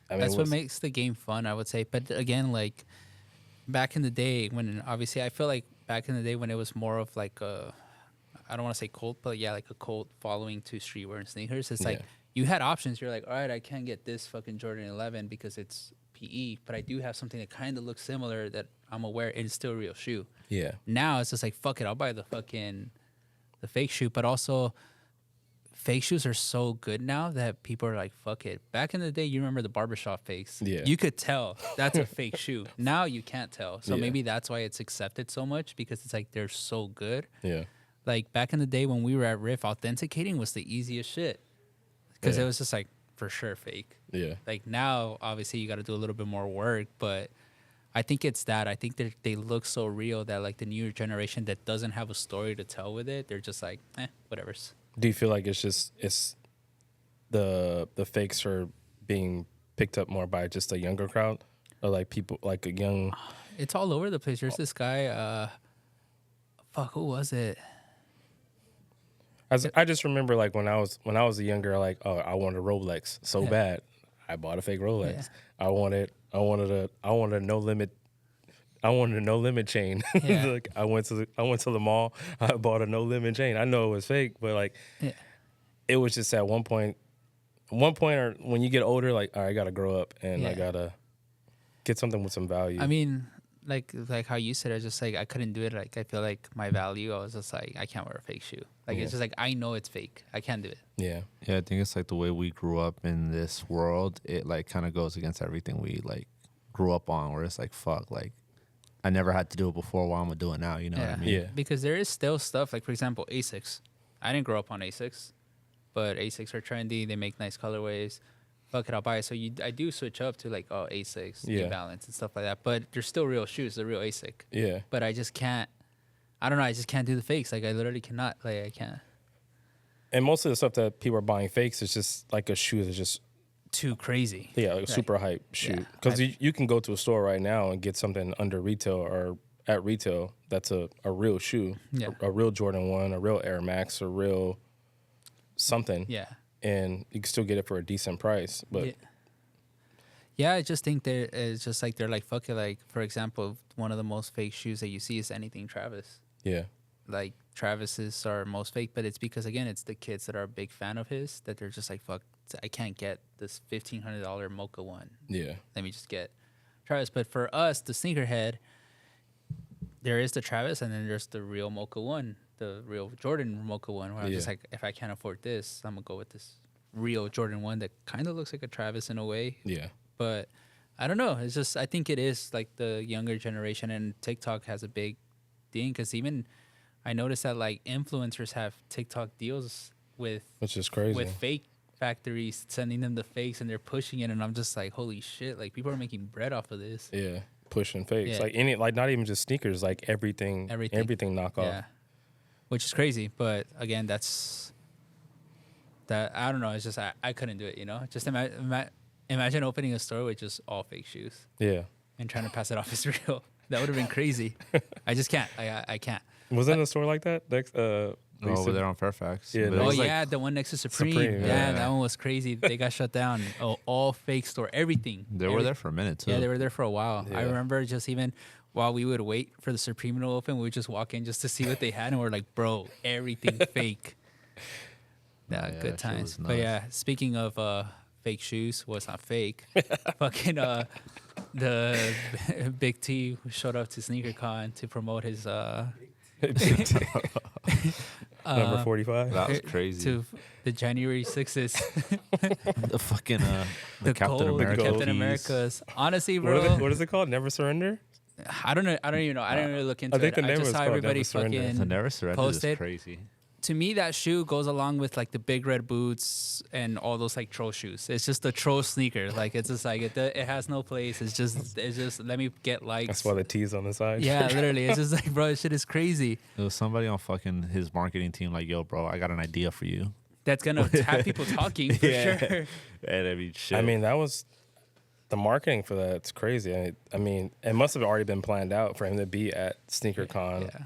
I mean, That's what makes the game fun, I would say. But again, like back in the day when obviously I feel like back in the day when it was more of like I don't want to say cult, but yeah, like a cult following to streetwear and sneakers. It's like Yeah. you had options. You're like, all right, I can't get this fucking Jordan 11 because it's PE, but I do have something that kind of looks similar that I'm aware it is still a real shoe. Yeah. Now it's just like, fuck it, I'll buy the fake shoe. But also, fake shoes are so good now that people are like, fuck it. Back in the day, you remember the barbershop fakes. Yeah. You could tell that's a fake shoe. Now you can't tell. So Yeah. maybe that's why it's accepted so much, because it's like they're so good. Yeah. Like back in the day when we were at Riff, authenticating was the easiest shit, because Yeah. it was just like for sure fake. Yeah. Like now, obviously, you got to do a little bit more work, but I think it's that. I think they look so real that like the newer generation that doesn't have a story to tell with it, they're just like, whatever's. Do you feel like it's the fakes are being picked up more by just a younger crowd, or like people like a young? It's all over the place. There's this guy. Who was it? I just remember like when I was a younger, like, oh, I wanted a Rolex so bad, I bought a fake Rolex. Yeah. I wanted a no limit. I wanted a no limit chain. Yeah. Like I went to the mall. I bought a no limit chain. I know it was fake, but like, Yeah. it was just at one point, or when you get older, like, all right, I gotta grow up and I Yeah. gotta get something with some value. I mean, like how you said, I was just like, I couldn't do it. Like I feel like my value, I was just like, I can't wear a fake shoe. Like Yeah. it's just like, I know it's fake. I can't do it. yeah, Yeah, I think it's like the way we grew up in this world. It like kind of goes against everything we like grew up on. Where it's like, fuck, like I never had to do it before. Why I'm gonna do it now? You know what I mean? Yeah. Because there is still stuff like, for example, Asics. I didn't grow up on Asics, but Asics are trendy. They make nice colorways. Fuck it, I'll buy it. So I do switch up to like, oh, Asics, New Yeah. Balance and stuff like that. But they're still real shoes. They're real ASIC. yeah. But I just can't. I don't know. I just can't do the fakes. Like I literally cannot. Like I can't. And most of the stuff that people are buying fakes is just like a shoe that's just Too crazy. like a Right. super hype shoe. Yeah. Because you can go to a store right now and get something under retail or at retail that's a real shoe, Yeah. a real Jordan 1, a real Air Max, a real something, Yeah. and you can still get it for a decent price. But Yeah. Yeah, I just think it's just like they're like, fuck it. Like, for example, one of the most fake shoes that you see is anything Travis. yeah, Like, Travis's are most fake, but it's because, again, it's the kids that are a big fan of his that they're just like, fuck, I can't get this $1,500 Mocha one. yeah, Let me just get Travis. But for us, the sneakerhead, there is the Travis, and then there's the real Mocha one, the real Jordan Mocha one, where I'm just Yeah. like, if I can't afford this, I'm going to go with this real Jordan one that kind of looks like a Travis in a way. yeah, But I don't know. It's just, I think it is like the younger generation, and TikTok has a big thing, because even I noticed that like influencers have TikTok deals with which is crazy. fake factories sending them the fakes, and they're pushing it, and I'm just like, holy shit, like people are making bread off of this. Yeah, pushing fakes Yeah. like not even just sneakers, like everything knockoff. Yeah, which is crazy. But again, that's that. I don't know. It's just I couldn't do it. You know, just imagine opening a store with just all fake shoes Yeah, and trying to pass it off as real. That would have been crazy. I just can't. I can't. was it in a store like that? Next, Over there on Fairfax. Yeah, But it no. Oh was like- yeah, the one next to Supreme. Supreme, yeah, yeah. that one was crazy. They got shut down. Oh, all fake store, everything. They were there for a minute too. Yeah, they were there for a while. I Yeah. remember just even while we would wait for the Supreme to open, we would just walk in just to see what they had, and we're like, bro, everything fake. Yeah, Yeah, good that shit times. was But nuts. yeah, speaking of fake shoes, well, it's not fake. Fucking the Big T showed up to SneakerCon to promote his number 45. That was crazy. to the January 6th. the fucking The Captain gold, America. Captain tees. America's. Honestly, What is, bro, what is it called? Never Surrender? I don't know. I don't even know. I didn't really look into think it. the I name just was saw called everybody Never Surrender. fucking The Never Surrender posted. is crazy. To me, that shoe goes along with like the big red boots and all those like troll shoes. It's just a troll sneaker. Like it's just like it has no place. It's just let me get likes. That's why the T's on the side. Yeah, literally. It's just like, bro, this shit is crazy. It was somebody on fucking his marketing team like, yo, bro, I got an idea for you. That's gonna have people talking for Yeah. sure. And I mean, shit. I mean, that was the marketing for that. It's crazy. I mean, it must have already been planned out for him to be at SneakerCon, Yeah.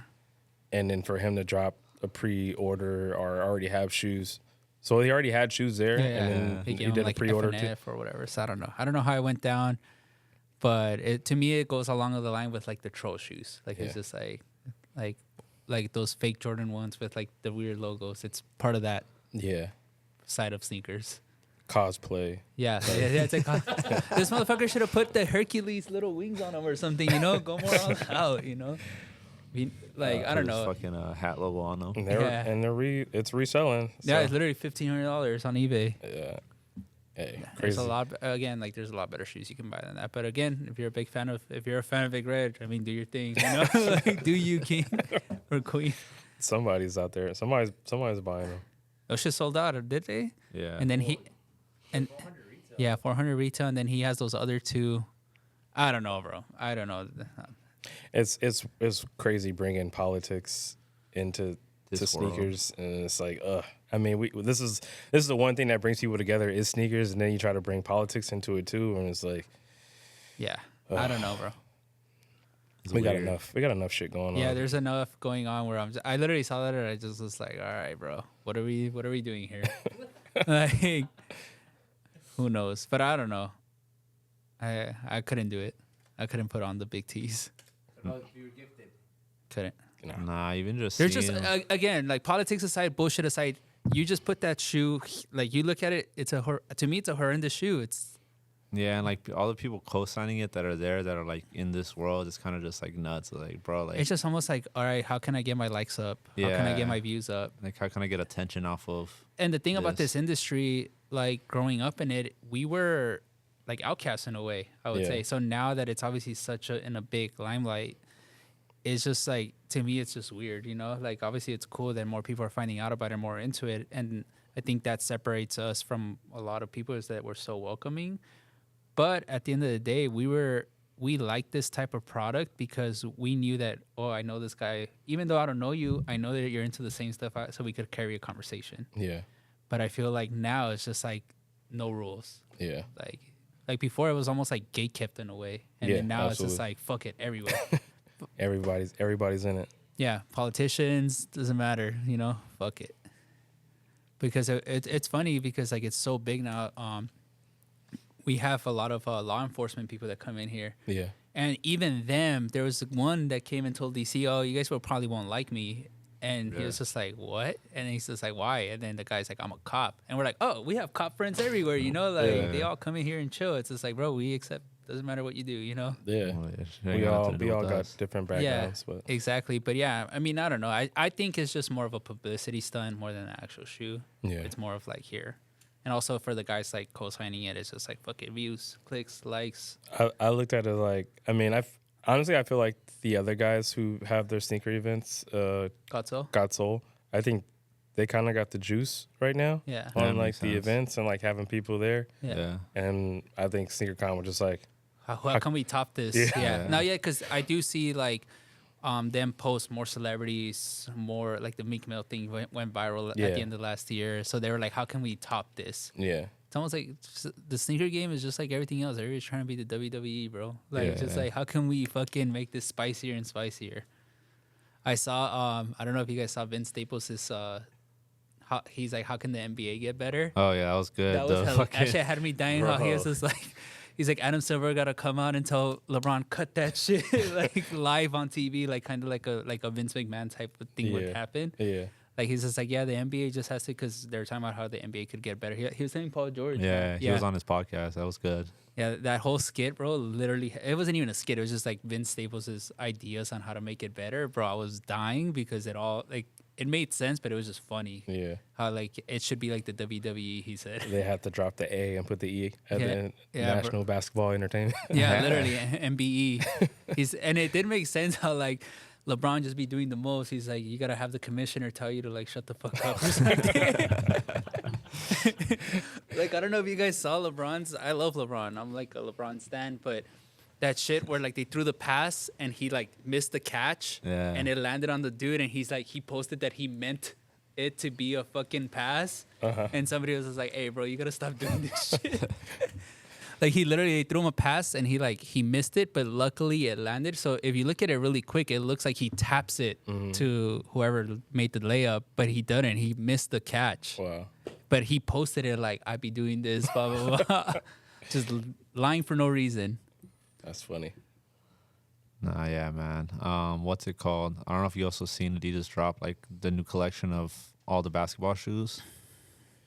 and then for him to drop a pre-order or already have shoes. So he already had shoes there, Yeah, and then They he gave him did like a pre-order too. F&F or whatever. So I don't know. I don't know how it went down, but to me it goes along the line with like the troll shoes. Like it's Yeah. just like those fake Jordan ones with like the weird logos. It's part of that Yeah, side of sneakers. cosplay. Yeah, it's like this motherfucker should have put the Hercules little wings on him or something. Go more all out. Like I don't Put his know. fucking hat logo on them. And Yeah. it's reselling. Yeah, so, it's literally $1,500 on eBay. yeah. Hey, There's crazy. a lot again. Like there's a lot better shoes you can buy than that. But again, if you're a fan of Big Red, I mean, do your thing. Like, do you, king or queen? Somebody's out there. Somebody's buying them. Those shit sold out, did they? Yeah. And then and 400 retail, and then he has those other two. I don't know, bro. I don't know. It's crazy bringing politics into This sneakers, and it's like, I mean, this is the one thing that brings people together is sneakers, and then you try to bring politics into it too, and it's like, Yeah, I don't know, bro. we got enough shit going on. Yeah, there's enough going on where I literally saw that and I just was like, all right, bro, what are we doing here? Like, who knows? But I don't know. I couldn't do it. I couldn't put on the big tees. You were gifted. Couldn't. Nah, even just There's just seeing 'em. again, like politics aside, bullshit aside, you just put that shoe. Like you look at it, to me, it's a horrendous shoe. It's Yeah, and like all the people co-signing it that are there that are like in this world, it's kind of just like nuts. Like, bro, like, it's just almost like, all right, how can I get my likes up? How can I Yeah. get my views up? like how can I get attention off of? And the thing about This. this industry, like growing up in it, we were like outcasts in a way, I would Yeah. say. So now that it's obviously in a big limelight, it's just like, to me, it's just weird, Like obviously it's cool that more people are finding out about it, more into it, and I think that separates us from a lot of people is that we're so welcoming. But at the end of the day, we liked this type of product because we knew that, oh, I know this guy. Even though I don't know you, I know that you're into the same stuff, so we could carry a conversation. yeah, But I feel like now it's just like no rules. yeah. Like before, it was almost like gatekept in a way, and Yeah, then now it's just absolutely. like fuck it everywhere. Everybody's in it. Yeah, politicians, doesn't matter, fuck it. Because it's funny because like it's so big now. We have a lot of law enforcement people that come in here, Yeah, and even them, there was one that came and told DC, "Oh, you guys probably won't like me," and he was just like, "What?" And he's just like, "Why?" And then the guy's like, "I'm a cop," and we're like, "Oh, we have cop friends everywhere, Like Yeah. they all come in here and chill." It's just like, bro, we accept. Doesn't matter what you do, yeah. Well, yeah, We ain't got all nothing to do with got us. different backgrounds, but Exactly. But yeah, I mean, I don't know. I think it's just more of a publicity stunt more than an actual shoe. yeah, It's more of like here. And also for the guys like co-signing it, it's just like fuck it, views, clicks, likes. I looked at it like, I mean, honestly I feel like the other guys who have their sneaker events, Got got sold. I think they kind of got the juice right now Yeah. Yeah, on like makes the sense. events and like having people there. Yeah. Yeah. And I think SneakerCon was just like, How can we top this? Yeah. Yeah. Yeah. Now, yeah, because I do see like them post more celebrities, more like the Meek Mill thing went viral at Yeah. the end of last year. So they were like, how can we top this? yeah, It's almost like the sneaker game is just like everything else. Everybody's trying to be the WWE, bro. Like, Yeah. just like, how can we fucking make this spicier and spicier? I saw, I don't know if you guys saw Vince Staples' he's like, how can the NBA get better? Oh yeah, that was good. That was The hell, fucking- that shit had me dying. How he was Bro. just like, he's like, Adam Silver got to come out and tell LeBron cut that shit like live on TV, like kind of like a Vince McMahon type of thing would Yeah. happen. yeah, Like he's just like, yeah, the NBA just has to, because they're talking about how the NBA could get better. He was saying Paul George. yeah, he was on his podcast. That was good. Yeah, that whole skit, bro, literally, it wasn't even a skit. It was just like Vince Staples' ideas on how to make it better. Bro, I was dying because it all, like, it made sense, but it was just funny. yeah. How, like, it should be like the WWE, he said. They had to drop the A and put the E at Yeah. the end. Yeah, bro. National Basketball Entertainment. Yeah, literally, MBE. And it did make sense how, like, LeBron just be doing the most. He's like, you got to have the commissioner tell you to, like, shut the fuck up or something. Like, I don't know if you guys saw LeBron's. I love LeBron. I'm like a LeBron stan, but that shit where like they threw the pass and he like missed the catch Yeah. and it landed on the dude and he's like, he posted that he meant it to be a fucking pass. And somebody was just like, hey, bro, you got to stop doing this shit. Like he literally threw him a pass and he missed it, but luckily it landed. So if you look at it really quick, it looks like he taps it to whoever made the layup, but he didn't. He missed the catch. Wow. But he posted it like, I be doing this, blah, blah, blah. Just lying for no reason. That's funny. Nah, yeah, man. What's it called? I don't know if you also seen Adidas drop like the new collection of all the basketball shoes.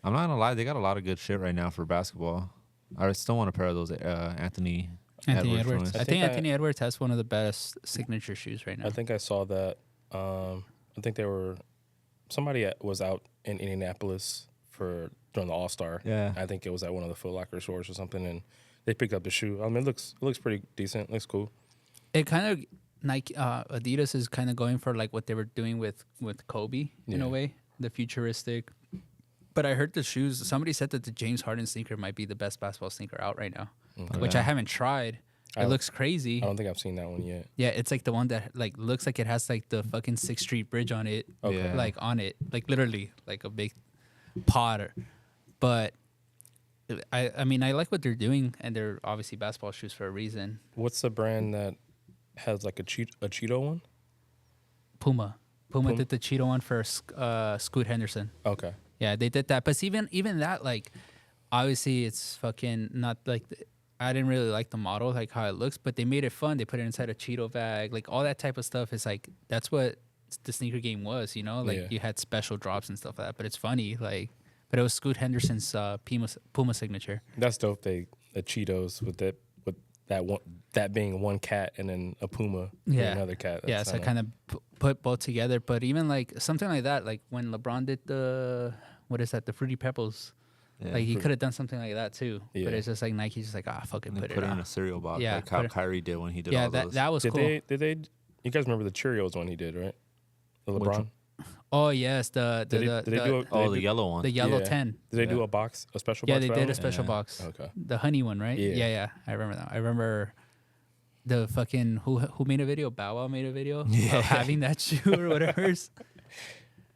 I'm not gonna lie, they got a lot of good shit right now for basketball. I still want a pair of those Anthony Edwards. ones. I think Anthony Edwards has one of the best signature shoes right now. I think I saw that. I think somebody was out in Indianapolis during the All-Star. Yeah. I think it was at one of the Foot Locker stores or something, and they picked up the shoe. I mean, it looks pretty decent. It looks cool. It kind of Adidas is kind of going for like what they were doing with Kobe in a way, the futuristic. But I heard the shoes. Somebody said that the James Harden sneaker might be the best basketball sneaker out right now, which I haven't tried. It looks crazy. I don't think I've seen that one yet. Yeah, it's like the one that like looks like it has like the fucking 6th Street Bridge on it. Okay. Like on it, like literally like a big Potter. But I mean I like what they're doing, and they're obviously basketball shoes for a reason. What's the brand that has like a Cheeto one? Puma did the Cheeto one for Scoot Henderson. Okay. Yeah, they did that. But even that, like, obviously it's fucking not like I didn't really like the model, like how it looks, but they made it fun. They put it inside a Cheeto bag, like all that type of stuff. Is like that's what the sneaker game was, you know. Like you had special drops and stuff like that. But it's funny, like, but it was Scoot Henderson's Puma signature. That's dope. The Cheetos with that being one cat and then a Puma being another cat. So I kind of put both together. But even like something like that, like when LeBron did the Fruity Pebbles. Yeah. Like he could have done something like that too, Yeah. but it's just like Nike's just like fuck it, And put put it in on. a cereal box, Yeah, like how Kyrie did when he did all those. that was Did cool. they? You guys remember the Cheerios one he did, right? The Which LeBron. one? Oh yes, Did they do the yellow one. the yellow Yeah. 10. Did they do Yeah. a special Yeah, box? they for did that a one? special Yeah. box. Okay. The honey one, right? Yeah. Yeah. I remember that. I remember the fucking who made a video? Bow Wow made a video of having that shoe or whatever.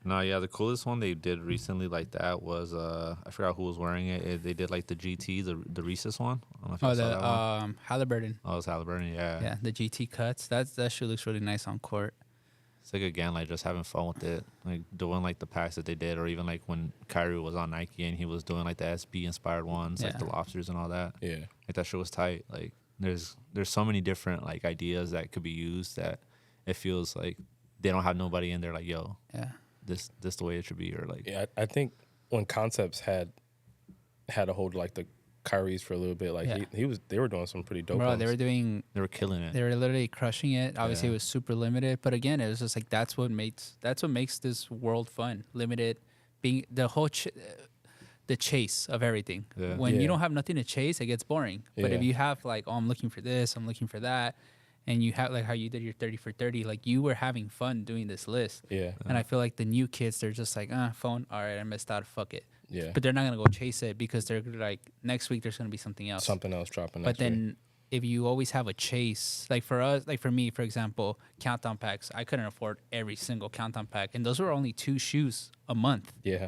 No, yeah, the coolest one they did recently like that was I forgot who was wearing it. They did like the GT, the Reese's one. I don't know if you saw that one. Halliburton. Oh, it was Halliburton, yeah. Yeah, the GT cuts. That shoe looks really nice on court. It's like again, like just having fun with it, like doing like the packs that they did, or even like when Kyrie was on Nike and he was doing like the SB inspired ones, like the lobsters and all that. Yeah. Like that shit was tight. Like there's so many different like ideas that could be used that it feels like they don't have nobody in there like, yo, this the way it should be, or like I think when Concepts had a hold like the Kyrie's for a little bit, like they were doing some pretty dope Bro, ones. they were killing it. They were literally crushing it. Obviously, it was super limited, but again, it was just like that's what makes this world fun. Limited, being the whole the chase of everything. Yeah. When you don't have nothing to chase, it gets boring. But if Yeah. you have like, oh, I'm looking for this, I'm looking for that, and you have like how you did your 30 for 30, like you were having fun doing this list. Yeah. And I feel like the new kids, they're just like, phone, all right, I missed out, fuck it. Yeah. But they're not gonna go chase it because they're like, next week there's gonna be something else. Something else dropping. But next then week. if you always have a chase, like for us, like for me, for example, countdown packs, I couldn't afford every single countdown pack. And those were only 2 shoes a month. Yeah.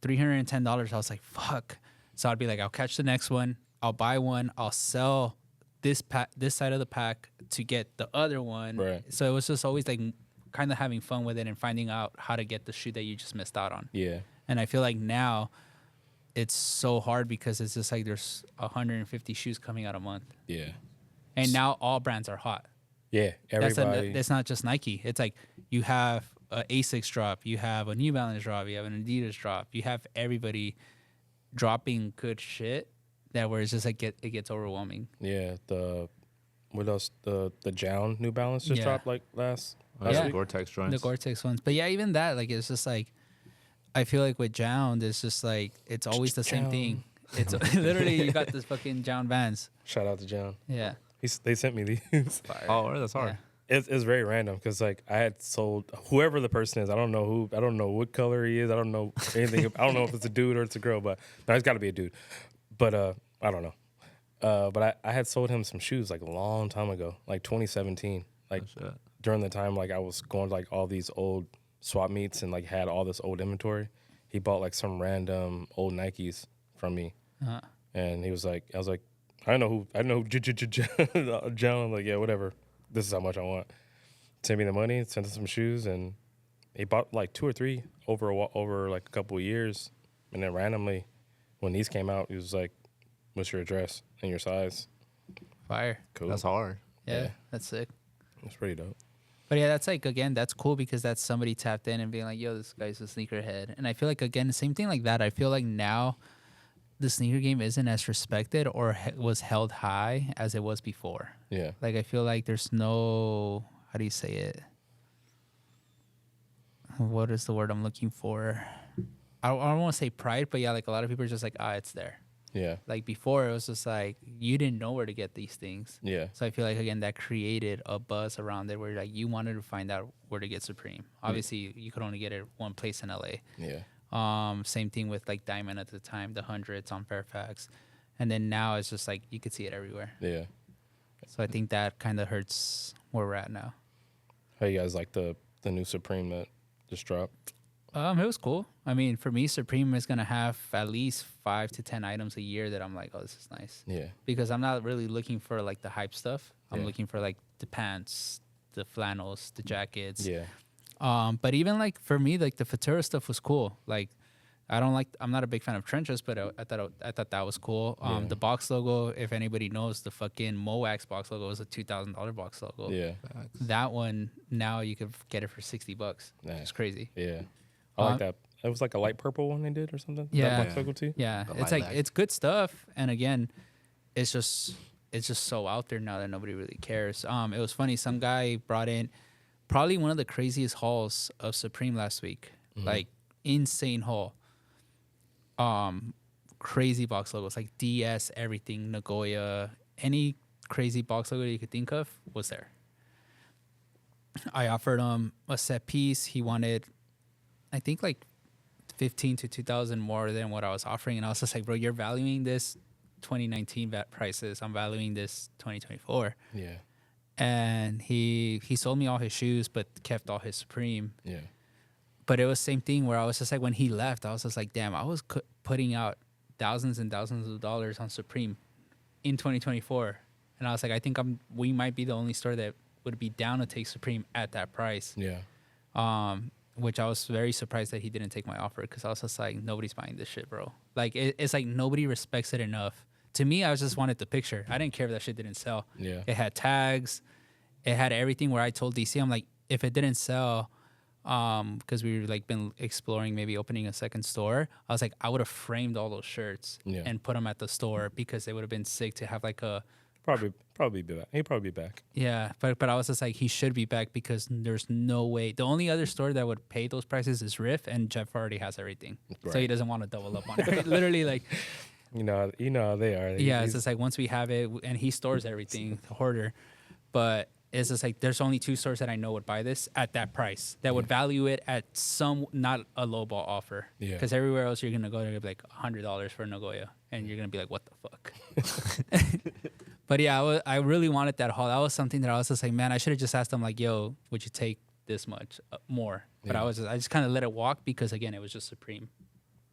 $310. I was like, fuck. So I'd be like, I'll catch the next one. I'll buy one. I'll sell this side of the pack to get the other one. Right. So it was just always like kind of having fun with it and finding out how to get the shoe that you just missed out on. Yeah. And I feel like now it's so hard because it's just like there's 150 shoes coming out a month. Yeah. And now all brands are hot. Yeah. Everybody. That's not just Nike. It's like you have a Asics drop, you have a New Balance drop, you have an Adidas drop. You have everybody dropping good shit that where it's just like it gets overwhelming. Yeah. What else? The Jown New Balance just dropped like last the week. Gore-Tex joints. The Gore-Tex ones. But yeah, even that, like it's just like I feel like with Jown, it's just like it's always the same thing. It's literally you got this fucking Jown Vans. Shout out to Jown. Yeah. They sent me these. Fire. Oh, that's hard. Yeah. It's very random because like I had sold whoever the person is. I don't know what color he is. I don't know anything. I don't know if it's a dude or it's a girl, but no, it's got to be a dude. But I don't know. But I had sold him some shoes like a long time ago, like 2017, like during the time like I was going to like all these old swap meets and like had all this old inventory. He bought like some random old Nikes from me, and he was like, I was like, I know who John. I'm like, yeah, whatever. This is how much I want. Sent me the money, sent him some shoes, and he bought like 2 or 3 over like a couple of years. And then randomly, when these came out, he was like, "What's your address and your size?" Fire. Cool. That's hard. Yeah, Yeah. that's sick. That's pretty dope. But yeah, that's like, again, that's cool because that's somebody tapped in and being like, yo, this guy's a sneakerhead. And I feel like, again, the same thing like that. I feel like now the sneaker game isn't as respected or was held high as it was before. Yeah. Like, I feel like there's no, how do you say it? What is the word I'm looking for? I don't want to say pride, but yeah, like a lot of people are just like, it's there. Yeah. Like before, it was just like you didn't know where to get these things. Yeah. So I feel like, again, that created a buzz around it where like you wanted to find out where to get Supreme. Obviously, you could only get it one place in LA. Yeah. Same thing with like Diamond at the time, the hundreds on Fairfax, and then now it's just like you could see it everywhere. Yeah. So I think that kind of hurts where we're at now. How you guys like the new Supreme that just dropped? It was cool. I mean, for me, Supreme is gonna have at least 5 to 10 items a year that I'm like, oh, this is nice. Yeah. Because I'm not really looking for like the hype stuff. I'm Yeah. looking for like the pants, the flannels, the jackets. Yeah. But even like for me, like the Futura stuff was cool. Like I'm not a big fan of trenches, but I thought that was cool. Yeah. The box logo, if anybody knows, the fucking Moax box logo was a $2,000 box logo. Yeah. That one now you could get it for $60. Nice. It's crazy. Yeah. I like that. It was like a light purple one they did or something. Yeah. That box logo too? Yeah, The it's like lilac. it's good stuff, and again, it's just so out there now that nobody really cares. It was funny. Some guy brought in probably one of the craziest hauls of Supreme last week, like insane haul. Crazy box logos like DS, everything, Nagoya, any crazy box logo you could think of was there. I offered him a set piece. He wanted, I think, like 15 to 2,000 more than what I was offering, and I was just like, bro, you're valuing this 2019 VAT prices. I'm valuing this 2024. Yeah. And he sold me all his shoes, but kept all his Supreme. Yeah. But it was the same thing where I was just like, when he left, I was just like, damn, I was putting out thousands and thousands of dollars on Supreme in 2024, and I was like, I think we might be the only store that would be down to take Supreme at that price. Yeah. Which I was very surprised that he didn't take my offer, because I was just like, nobody's buying this shit, bro. Like, it's like nobody respects it enough. To me, I just wanted the picture. I didn't care if that shit didn't sell. Yeah. It had tags. It had everything where I told DC, I'm like, if it didn't sell, because we were like been exploring maybe opening a second store, I was like, I would have framed all those shirts Yeah. and put them at the store, because it would have been sick to have like a, Probably be back. He'd probably be back. yeah, but I was just like, he should be back, because there's no way. The only other store that would pay those prices is Riff, and Jeff already has everything, so he Right. doesn't want to double up on it. Literally, like, You know how they are. yeah, it's He's- just like once we have it, and he stores everything, the hoarder. But it's just like there's only 2 stores that I know would buy this at that price, that would value it at some, not a lowball offer. Yeah. Because everywhere else you're gonna go, they're gonna be like $100 for Nagoya, and you're gonna be like, what the fuck. But yeah, I really wanted that haul. That was something that I was just like, man, I should have just asked them like, yo, would you take this much more? But Yeah. I just kind of let it walk, because again, it was just Supreme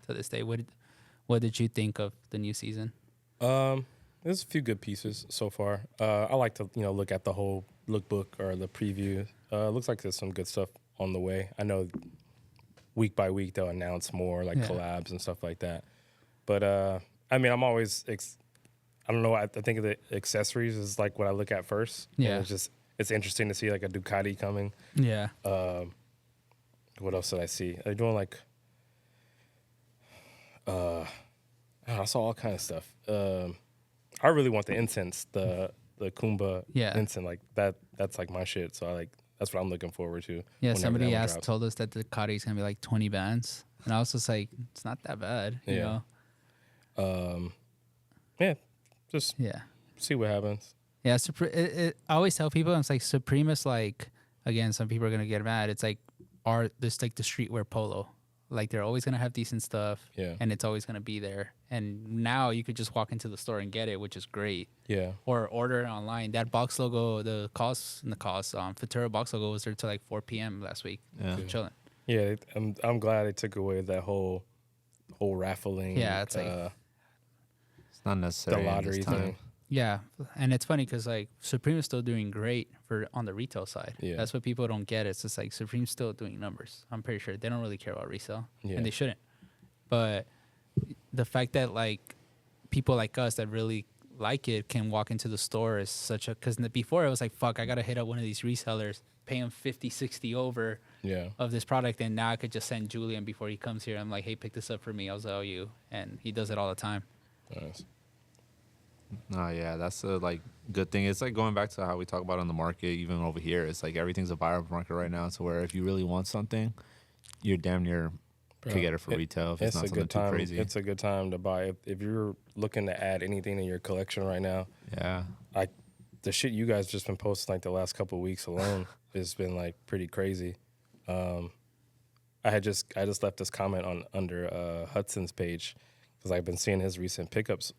to this day. What did you think of the new season? There's a few good pieces so far. I like to look at the whole lookbook or the preview. Looks like there's some good stuff on the way. I know week by week they'll announce more like Yeah. collabs and stuff like that. But I mean, I'm always I don't know. I think of the accessories is like what I look at first. And Yeah. it's interesting to see like a Ducati coming. Yeah. What else did I see? They're doing like I saw all kind of stuff. I really want the incense, the Kumba Yeah. incense, like that. That's like my shit. So that's what I'm looking forward to. Yeah, whenever somebody that one drops. told us that the Ducati's gonna be like 20 bands, and I was just like, it's not that bad, you Yeah. know? Yeah, just Yeah, see what happens. yeah. I always tell people, it's like Supreme is like, again, some people are gonna get mad. It's like this like the streetwear polo. Like they're always gonna have decent stuff, Yeah. and it's always gonna be there. And now you could just walk into the store and get it, which is great. Yeah, Or order it online. That box logo, Futura box logo was there till like 4 p.m. last week. Yeah. So chilling. yeah. I'm glad they took away that whole raffling. Yeah, it's like- It's not the necessary. lottery thing. Yeah, and it's funny because like Supreme is still doing great on the retail side. Yeah. That's what people don't get. It's just like Supreme's still doing numbers. I'm pretty sure they don't really care about resale, Yeah. and they shouldn't. But the fact that like people like us that really like it can walk into the store is such a, because before it was like, fuck, I got to hit up one of these resellers, pay him 50, 60 over of this product. And now I could just send Julian before he comes here. I'm like, hey, pick this up for me. I'll sell you. And he does it all the time. Nice. No, yeah, that's a like good thing. It's like going back to how we talk about on the market, even over here. It's like everything's a viral market right now. So where if you really want something, you're damn near could get it for retail if it's not something too crazy. It's a good time to buy. If you're looking to add anything in your collection right now, Yeah, the shit you guys just been posting like the last couple of weeks alone has been like pretty crazy. I just left this comment on under Hudson's page because I've been seeing his recent pickups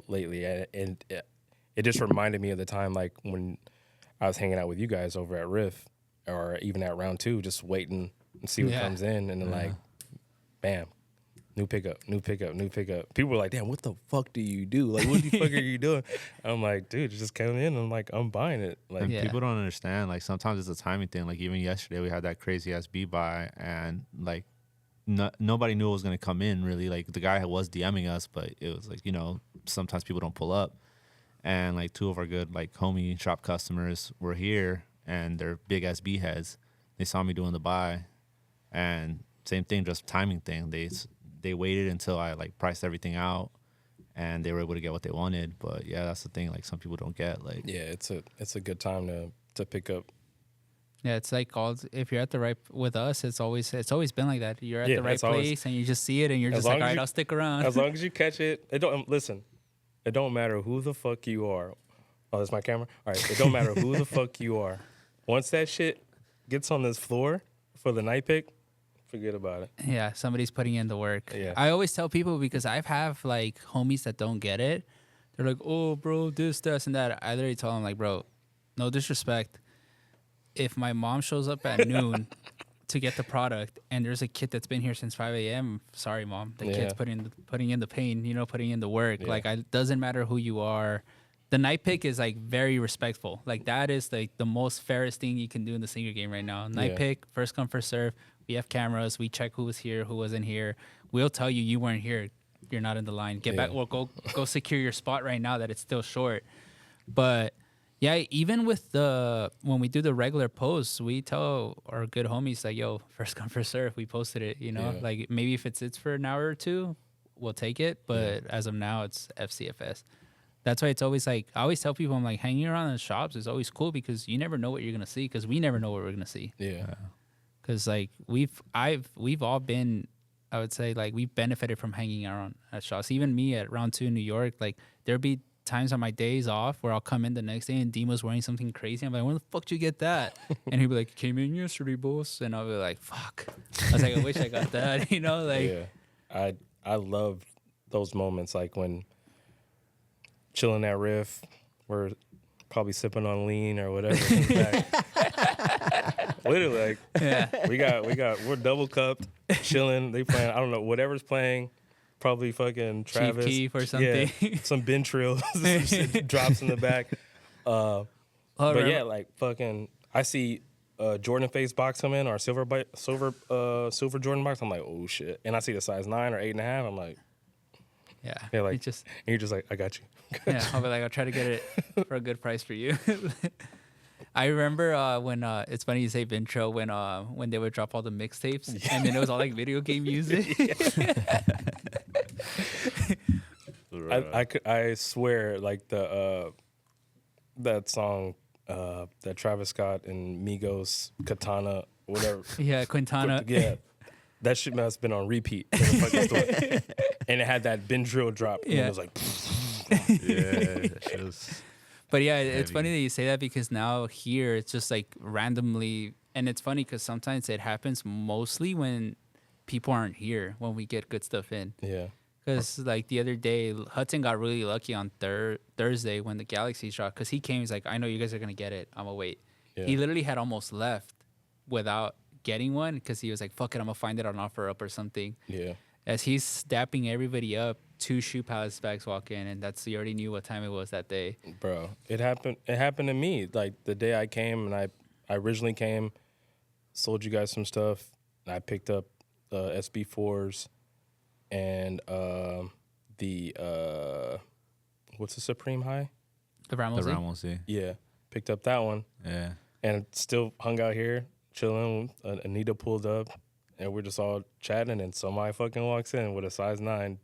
lately, and it just reminded me of the time like when I was hanging out with you guys over at Riff or even at round 2, just waiting and see what comes in, and then like, bam, new pickup. People were like, damn, what the fuck do you do? Like, what the fuck are you doing? I'm like, dude, it just came in. I'm like, I'm buying it. Like, and people don't understand. Like sometimes it's a timing thing. Like even yesterday we had that crazy ass B-buy, and like nobody knew it was gonna come in really. Like the guy was DMing us, but it was like, sometimes people don't pull up, and like 2 of our good like homie shop customers were here, and they're big ass B heads. They saw me doing the buy, and same thing, just timing thing. They waited until I like priced everything out, and they were able to get what they wanted. But yeah, that's the thing. Like some people don't get. Like it's a good time to pick up. Yeah, it's like if you're at the right with us, it's always been like that. You're at the right place, and you just see it, and you're just like, all right, I'll stick around. As long as you catch it, it don't matter who the fuck you are. Oh, that's my camera. All right, it don't matter who the fuck you are. Once that shit gets on this floor for the night pick, forget about it. Yeah, somebody's putting in the work. Yeah. I always tell people, because I have like homies that don't get it. They're like, oh, bro, this, and that. I literally tell them like, bro, no disrespect. If my mom shows up at noon to get the product and there's a kid that's been here since 5 a.m., sorry, mom. The kid's putting in the pain, putting in the work. Yeah. Like, it doesn't matter who you are. The night pick is like very respectful. Like that is like the most fairest thing you can do in the sneaker game right now. Night pick, first come, first serve. We have cameras. We check who was here, who wasn't here. We'll tell you weren't here. You're not in the line. Get back. Well, go secure your spot right now that it's still short. But yeah, even with when we do the regular posts, we tell our good homies like, yo, first come, first serve. We posted it, like maybe if it sits for an hour or 2, we'll take it. But as of now, it's FCFS. That's why it's always like, I always tell people, I'm like, hanging around in the shops is always cool because you never know what you're going to see, because we never know what we're going to see. Yeah. Because like we've all been, I would say, like we've benefited from hanging around at shops. Even me at round 2 in New York, like there'd be times on my days off where I'll come in the next day and Dimo's wearing something crazy. I'm like, where the fuck did you get that? And he'd be like, came in yesterday, boss. And I'll be like, fuck. I was like, I wish I got that. I love those moments, like when chilling at Riff, we're probably sipping on lean or whatever. Literally, like, we're double cupped, chilling. They playing, I don't know, whatever's playing. Probably fucking Travis. Chief Keef or something. Yeah, some Ben Trill drops in the back. But yeah, like fucking, I see Jordan face box come in, or silver Jordan box. I'm like, oh shit. And I see the size 9 or 8.5. I'm like, yeah, like, and you're just like, I got you. Yeah, I'll be like, I'll try to get it for a good price for you. I remember when it's funny you say Vintro, when they would drop all the mixtapes and then it was all like video game music. I swear, like that song that Travis Scott and Migos, Katana, whatever. Yeah, Quintana. Yeah, that shit must have been on repeat in the fucking store. And it had that Ben Drill drop. And it was like, yeah, that shit was. But yeah, it's funny that you say that, because now here it's just like randomly, and it's funny because sometimes it happens mostly when people aren't here, when we get good stuff in. Yeah. Because like the other day, Hudson got really lucky on Thursday when the Galaxies dropped, because he came, he's like, I know you guys are going to get it. I'm going to wait. Yeah. He literally had almost left without getting one because he was like, fuck it, I'm going to find it on offer up or something. Yeah. As he's stapping everybody up, 2 shoe palace bags walk in, and he already knew what time it was that day. Bro, it happened to me. Like the day I came, and I originally came, sold you guys some stuff, and I picked up SB4s and the what's the Supreme High? The The Ramos. Ramos, yeah. Yeah, picked up that one Yeah. and still hung out here chilling. Anita pulled up, and we're just all chatting, and somebody fucking walks in with a size 9,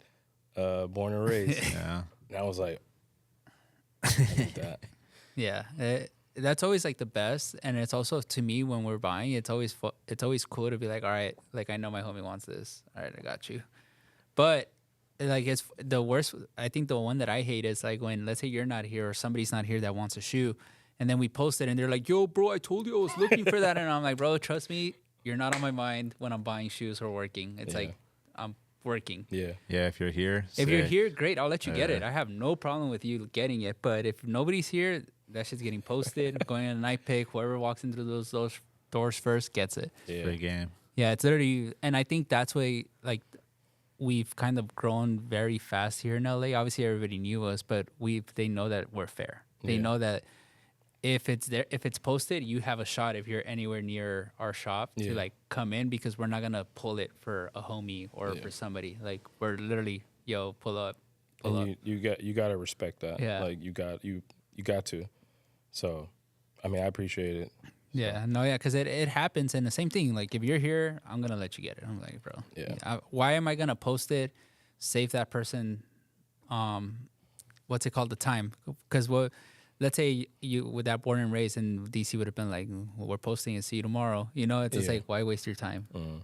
born and raised. Yeah. And I was like, I need that. Yeah, that's always like the best, and it's also to me when we're buying, it's always cool to be like, all right, like I know my homie wants this. All right, I got you. But like it's the worst. I think the one that I hate is like when let's say you're not here or somebody's not here that wants a shoe, and then we post it and they're like, yo, bro, I told you I was looking for that, and I'm like, bro, trust me, you're not on my mind when I'm buying shoes or working. It's Yeah. like I'm working. Yeah. Yeah, if you're here. If you're sick. here, great. I'll let you get Yeah. it. I have no problem with you getting it. But if nobody's here, that shit's getting posted, going on a night pick. Whoever walks into those doors first gets it. Yeah. Great game. Yeah, it's literally, and I think that's why like we've kind of grown very fast here in LA. Obviously, everybody knew us, but they know that we're fair. They Yeah. know that if it's posted, you have a shot if you're anywhere near our shop to Yeah. like come in because we're not gonna pull it for a homie or Yeah. for somebody. Like we're literally, yo, pull up. Pull up. And you got to respect that. Yeah. Like you got to. So, I mean, I appreciate it. Yeah, no, yeah, because it happens, and the same thing. Like if you're here, I'm gonna let you get it. I'm like, bro, Yeah. why am I gonna post it? Save that person, what's it called? The time, because let's say you with that born and raised in DC would have been like, well, we're posting and see you tomorrow. You know, it's just Yeah. like why waste your time? Mm.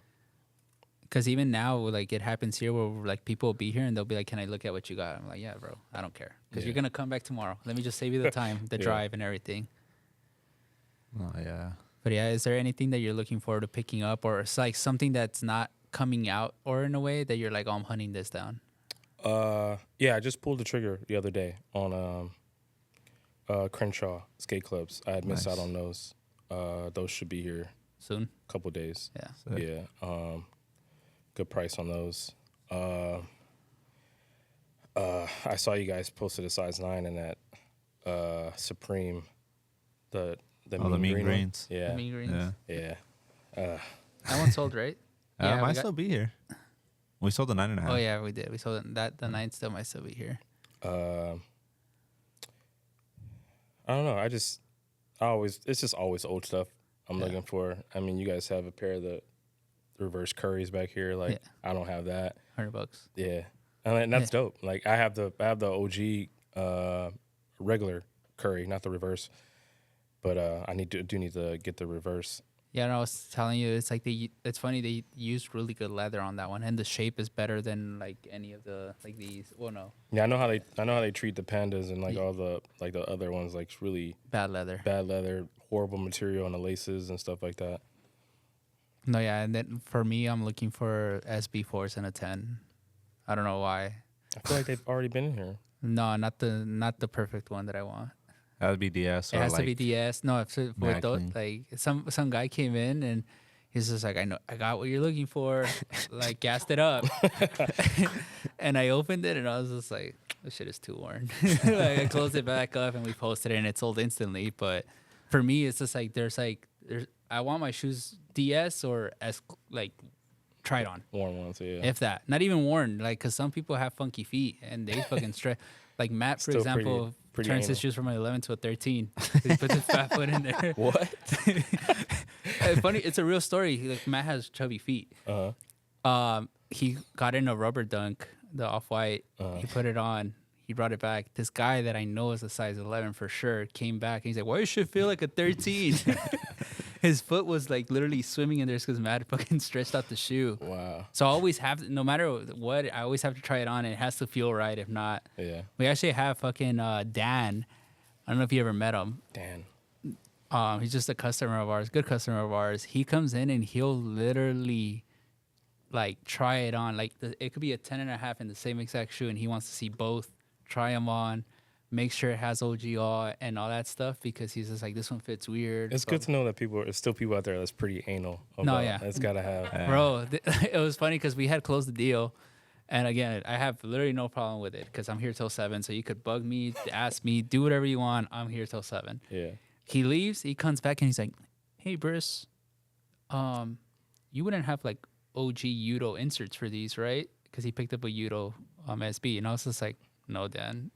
Because even now, like it happens here where like people will be here and they'll be like, "Can I look at what you got?" I'm like, "Yeah, bro, I don't care because Yeah. you're gonna come back tomorrow. Let me just save you the time, the Yeah. drive, and everything." Oh, yeah. But yeah, is there anything that you're looking forward to picking up, or it's like something that's not coming out, or in a way that you're like, "Oh, I'm hunting this down." Yeah, I just pulled the trigger the other day on Crenshaw skate clubs. I had missed out Nice. on those. Those should be here Soon. a couple days. Yeah. Sick. Yeah. Good price on those. I saw you guys posted a size 9 in that Supreme. The Oh, the mean green one. greens. Yeah. Mean greens. Yeah. Yeah. That one sold, right? Yeah, might we got- still be here. We sold the 9.5. Oh yeah, we did. We sold it. That the 9 still might still be here. I don't know. It's just always old stuff I'm looking for. I mean, you guys have a pair of the reverse Currys back here. Like Yeah. I don't have that. $100. Yeah, and that's dope. Like I have the OG regular Curry, not the reverse. But I do need to get the reverse. Yeah, and I was telling you, it's like it's funny they used really good leather on that one, and the shape is better than like any of the like these. Well, no, Yeah, I know how they treat the pandas and like Yeah. all the other ones, like really bad leather. bad leather, horrible material on the laces and stuff like that. No, yeah, and then for me, I'm looking for SB4s and a 10. I don't know why. I feel like they've already been in here. No, not the perfect one that I want. That would be DS. It Or has to be like, DS. No, if with those, Macklin. like some guy came in and he's just like, I know, I got what you're looking for. Like gassed it up, and I opened it and I was just like, this shit is too worn. Like I closed it back up and we posted it and it sold instantly. But for me, it's just like there's I want my shoes DS or as like tried on. Worn ones, yeah. If that, not even worn, like, cause some people have funky feet and they fucking stretch. Like Matt, for Still example, pretty turns his anal. shoes from an 11 to a 13. He puts his fat foot in there. What? It's funny, it's a real story. Like Matt has chubby feet. He got in a rubber dunk, the off white. He put it on. He brought it back. This guy that I know is a size 11 for sure came back and he's like, "Why does it feel like a 13?" His foot was like literally swimming in there because Matt fucking stretched out the shoe. Wow. So I always have, no matter what, I always have to try it on. And it has to feel right. If not, Yeah. we actually have fucking Dan. I don't know if you ever met him. Dan. He's just a customer of ours, good customer of ours. He comes in and he'll literally like try it on. Like it could be a 10.5 in the same exact shoe, and he wants to see both. Try them on, make sure it has OGR and all that stuff because he's just like, this one fits weird. It's good to know that there's still people out there that's pretty anal. yeah. That's gotta have. Bro, it was funny because we had closed the deal. And again, I have literally no problem with it because I'm here till 7. So you could bug me, ask me, do whatever you want. I'm here till 7. Yeah. He leaves, he comes back and he's like, "Hey, Briss, you wouldn't have like OG Udo inserts for these, right?" Because he picked up a Udo SB. And I was just like, no, Dan.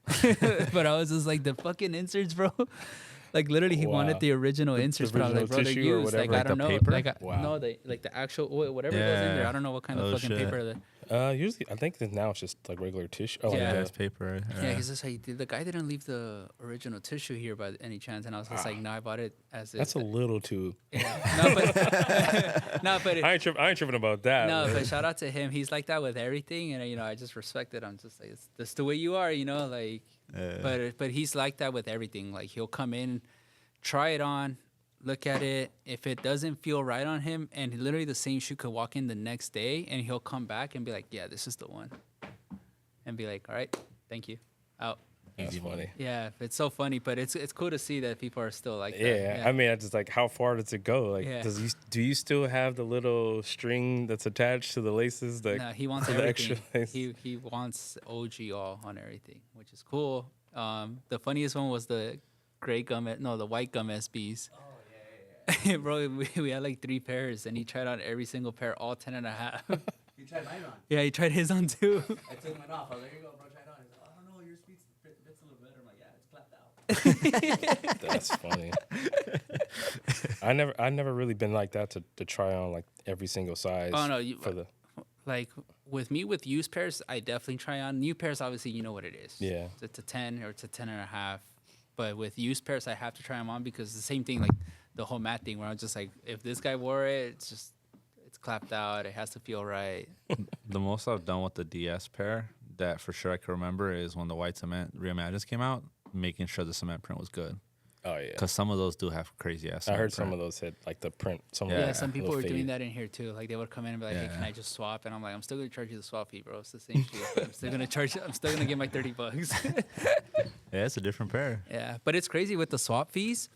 But I was just like, the fucking inserts, bro. Like literally, he Wow. wanted the original inserts, but I was original like, bro, they're tissue or used. Like whatever? I Like don't the know. paper? Like Wow. no, the actual whatever goes in there. Yeah. I don't know what kind of Oh, fucking shit. paper. Usually, I think that now it's just like regular tissue. Oh, Yeah. like That's paper. Yeah, because it's like the guy didn't leave the original tissue here by any chance, and I was just like, no, I bought it as that's a little too. no, but no, but I ain't tripping about that. no, man. but shout out to him. He's like that with everything, and I just respect it. I'm just like, that's the way you are, like. But he's like that with everything. Like he'll come in, try it on, look at it. If it doesn't feel right on him, and literally the same shoe could walk in the next day, and he'll come back and be like, yeah, this is the one, and be like, all right, thank you, out. That's funny. Yeah, it's so funny, but it's cool to see that people are still like that. Yeah, I mean, I just like, how far does it go? Like, Yeah. do you still have the little string that's attached to the laces? That No, he wants for the everything. extra lace? He wants OG all on everything, which is cool. The funniest one was the the white gum SBs. Oh yeah. Bro, we had like 3 pairs, and he tried on every single pair, all 10 and a half. You tried mine on. Yeah, he tried his on too. I took mine off. I was like, here you go, bro. Try it on. He's like, I don't know. Your speed fits a little better. I'm like, yeah, it's clapped out. That's funny. I never really been like that to try on like every single size. Oh, no, for the Like with me with used pairs, I definitely try on. New pairs, obviously, you know what it is. Yeah. It's a 10 or it's a 10 and a half. But with used pairs, I have to try them on because it's the same thing, like the whole mat thing, where I'm just like, if this guy wore it, it's clapped out. It has to feel right. The most I've done with the DS pair that for sure I can remember is when the white cement Reimagines came out, making sure the cement print was good. Oh yeah. Because some of those do have crazy ass. I heard cement some print. of those had like the print. Some Yeah, of them some a people little were doing faded. that in here too. Like they would come in and be like, "Hey, can Yeah. I just swap?" And I'm like, "I'm still gonna charge you the swap fee, bro. It's the same shoe. But I'm still gonna charge. I'm still gonna get my $30." Yeah, it's a different pair. Yeah, but it's crazy with the swap fees.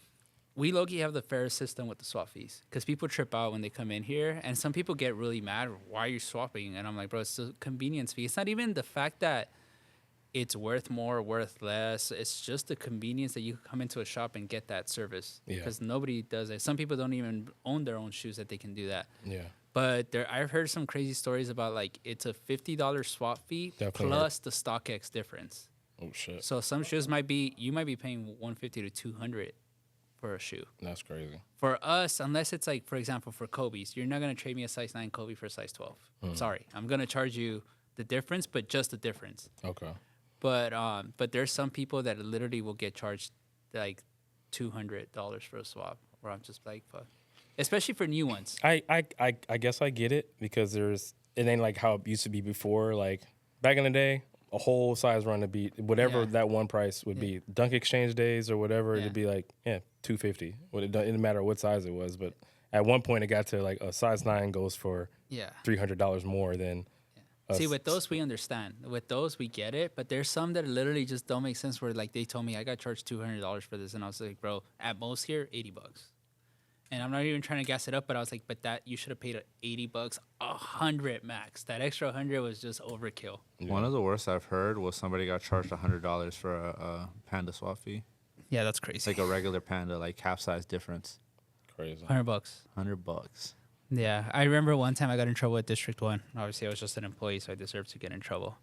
We low-key have the fair system with the swap fees because people trip out when they come in here, and some people get really mad. Why are you swapping? And I'm like, bro, it's a convenience fee. It's not even the fact that it's worth more, worth less. It's just the convenience that you come into a shop and get that service. Yeah. Because nobody does it. Some people don't even own their own shoes that they can do that. Yeah. But I've heard some crazy stories about like it's a $50 swap fee Definitely plus the StockX difference. Oh shit. So some shoes you might be paying $150 to $200 for a shoe. That's crazy. For us, unless it's like, for example, for Kobe's, you're not gonna trade me a size 9 Kobe for a size 12. Sorry, I'm gonna charge you the difference, but just the difference. Okay. But there's some people that literally will get charged like $200 for a swap, where I'm just like, fuck. Especially for new ones. I guess I get it because it ain't like how it used to be before. Like back in the day, a whole size run to be whatever Yeah. that one price would be. Dunk exchange days or whatever, Yeah. it'd be like $250. Well, it didn't matter what size it was, but at one point it got to like a size 9 goes for Yeah. $300 more than. See, with those we understand. With those we get it, but there's some that literally just don't make sense. Where like they told me I got charged $200 for this, and I was like, bro, at most here $80. And I'm not even trying to gas it up, but I was like, but that you should have paid $80, $100 max. That extra 100 was just overkill. One of the worst I've heard was somebody got charged $100 for a Panda swap fee. Yeah, that's It's crazy. like a regular Panda, like half size difference. Crazy. $100. $100. Yeah, I remember one time I got in trouble at District 1. Obviously, I was just an employee, so I deserved to get in trouble.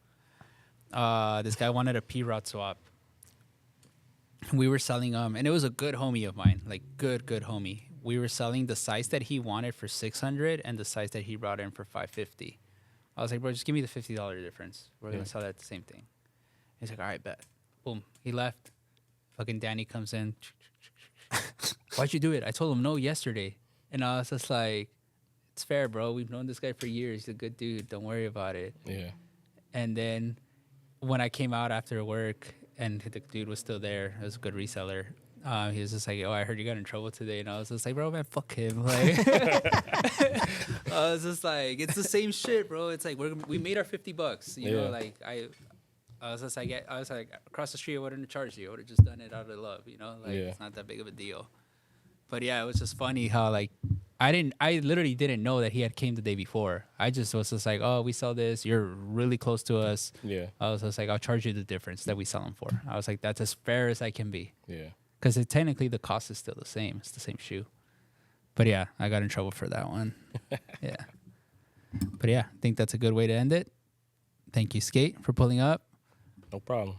This guy wanted a P-Rod swap. We were selling and it was a good homie of mine, like good homie. We were selling the size that he wanted for $600 and the size that he brought in for $550. I was like, bro, just give me the $50 difference. We're gonna sell that the same thing. He's like, all right, bet. Boom. He left. Fucking Danny comes in. Why'd you do it? I told him no yesterday. And I was just like, it's fair, bro. We've known this guy for years. He's a good dude. Don't worry about it. Yeah. And then when I came out after work and the dude was still there, it was a good reseller. He was just like, oh, I heard you got in trouble today. And I was just like, bro, man, fuck him. Like, I was just like, it's the same shit, bro. It's like, we made our $50. You know, Yeah. like, I was just like, across the street, I wouldn't have charged you. I would have just done it out of love, you know? Like, Yeah. it's not that big of a deal. But yeah, it was just funny how, like, I literally didn't know that he had came the day before. I just was just like, oh, we sell this. You're really close to us. Yeah. I was just like, I'll charge you the difference that we sell them for. I was like, that's as fair as I can be. Yeah. Because technically the cost is still the same. It's the same shoe. But yeah, I got in trouble for that one. Yeah. But yeah, I think that's a good way to end it. Thank you, Skate, for pulling up. No problem.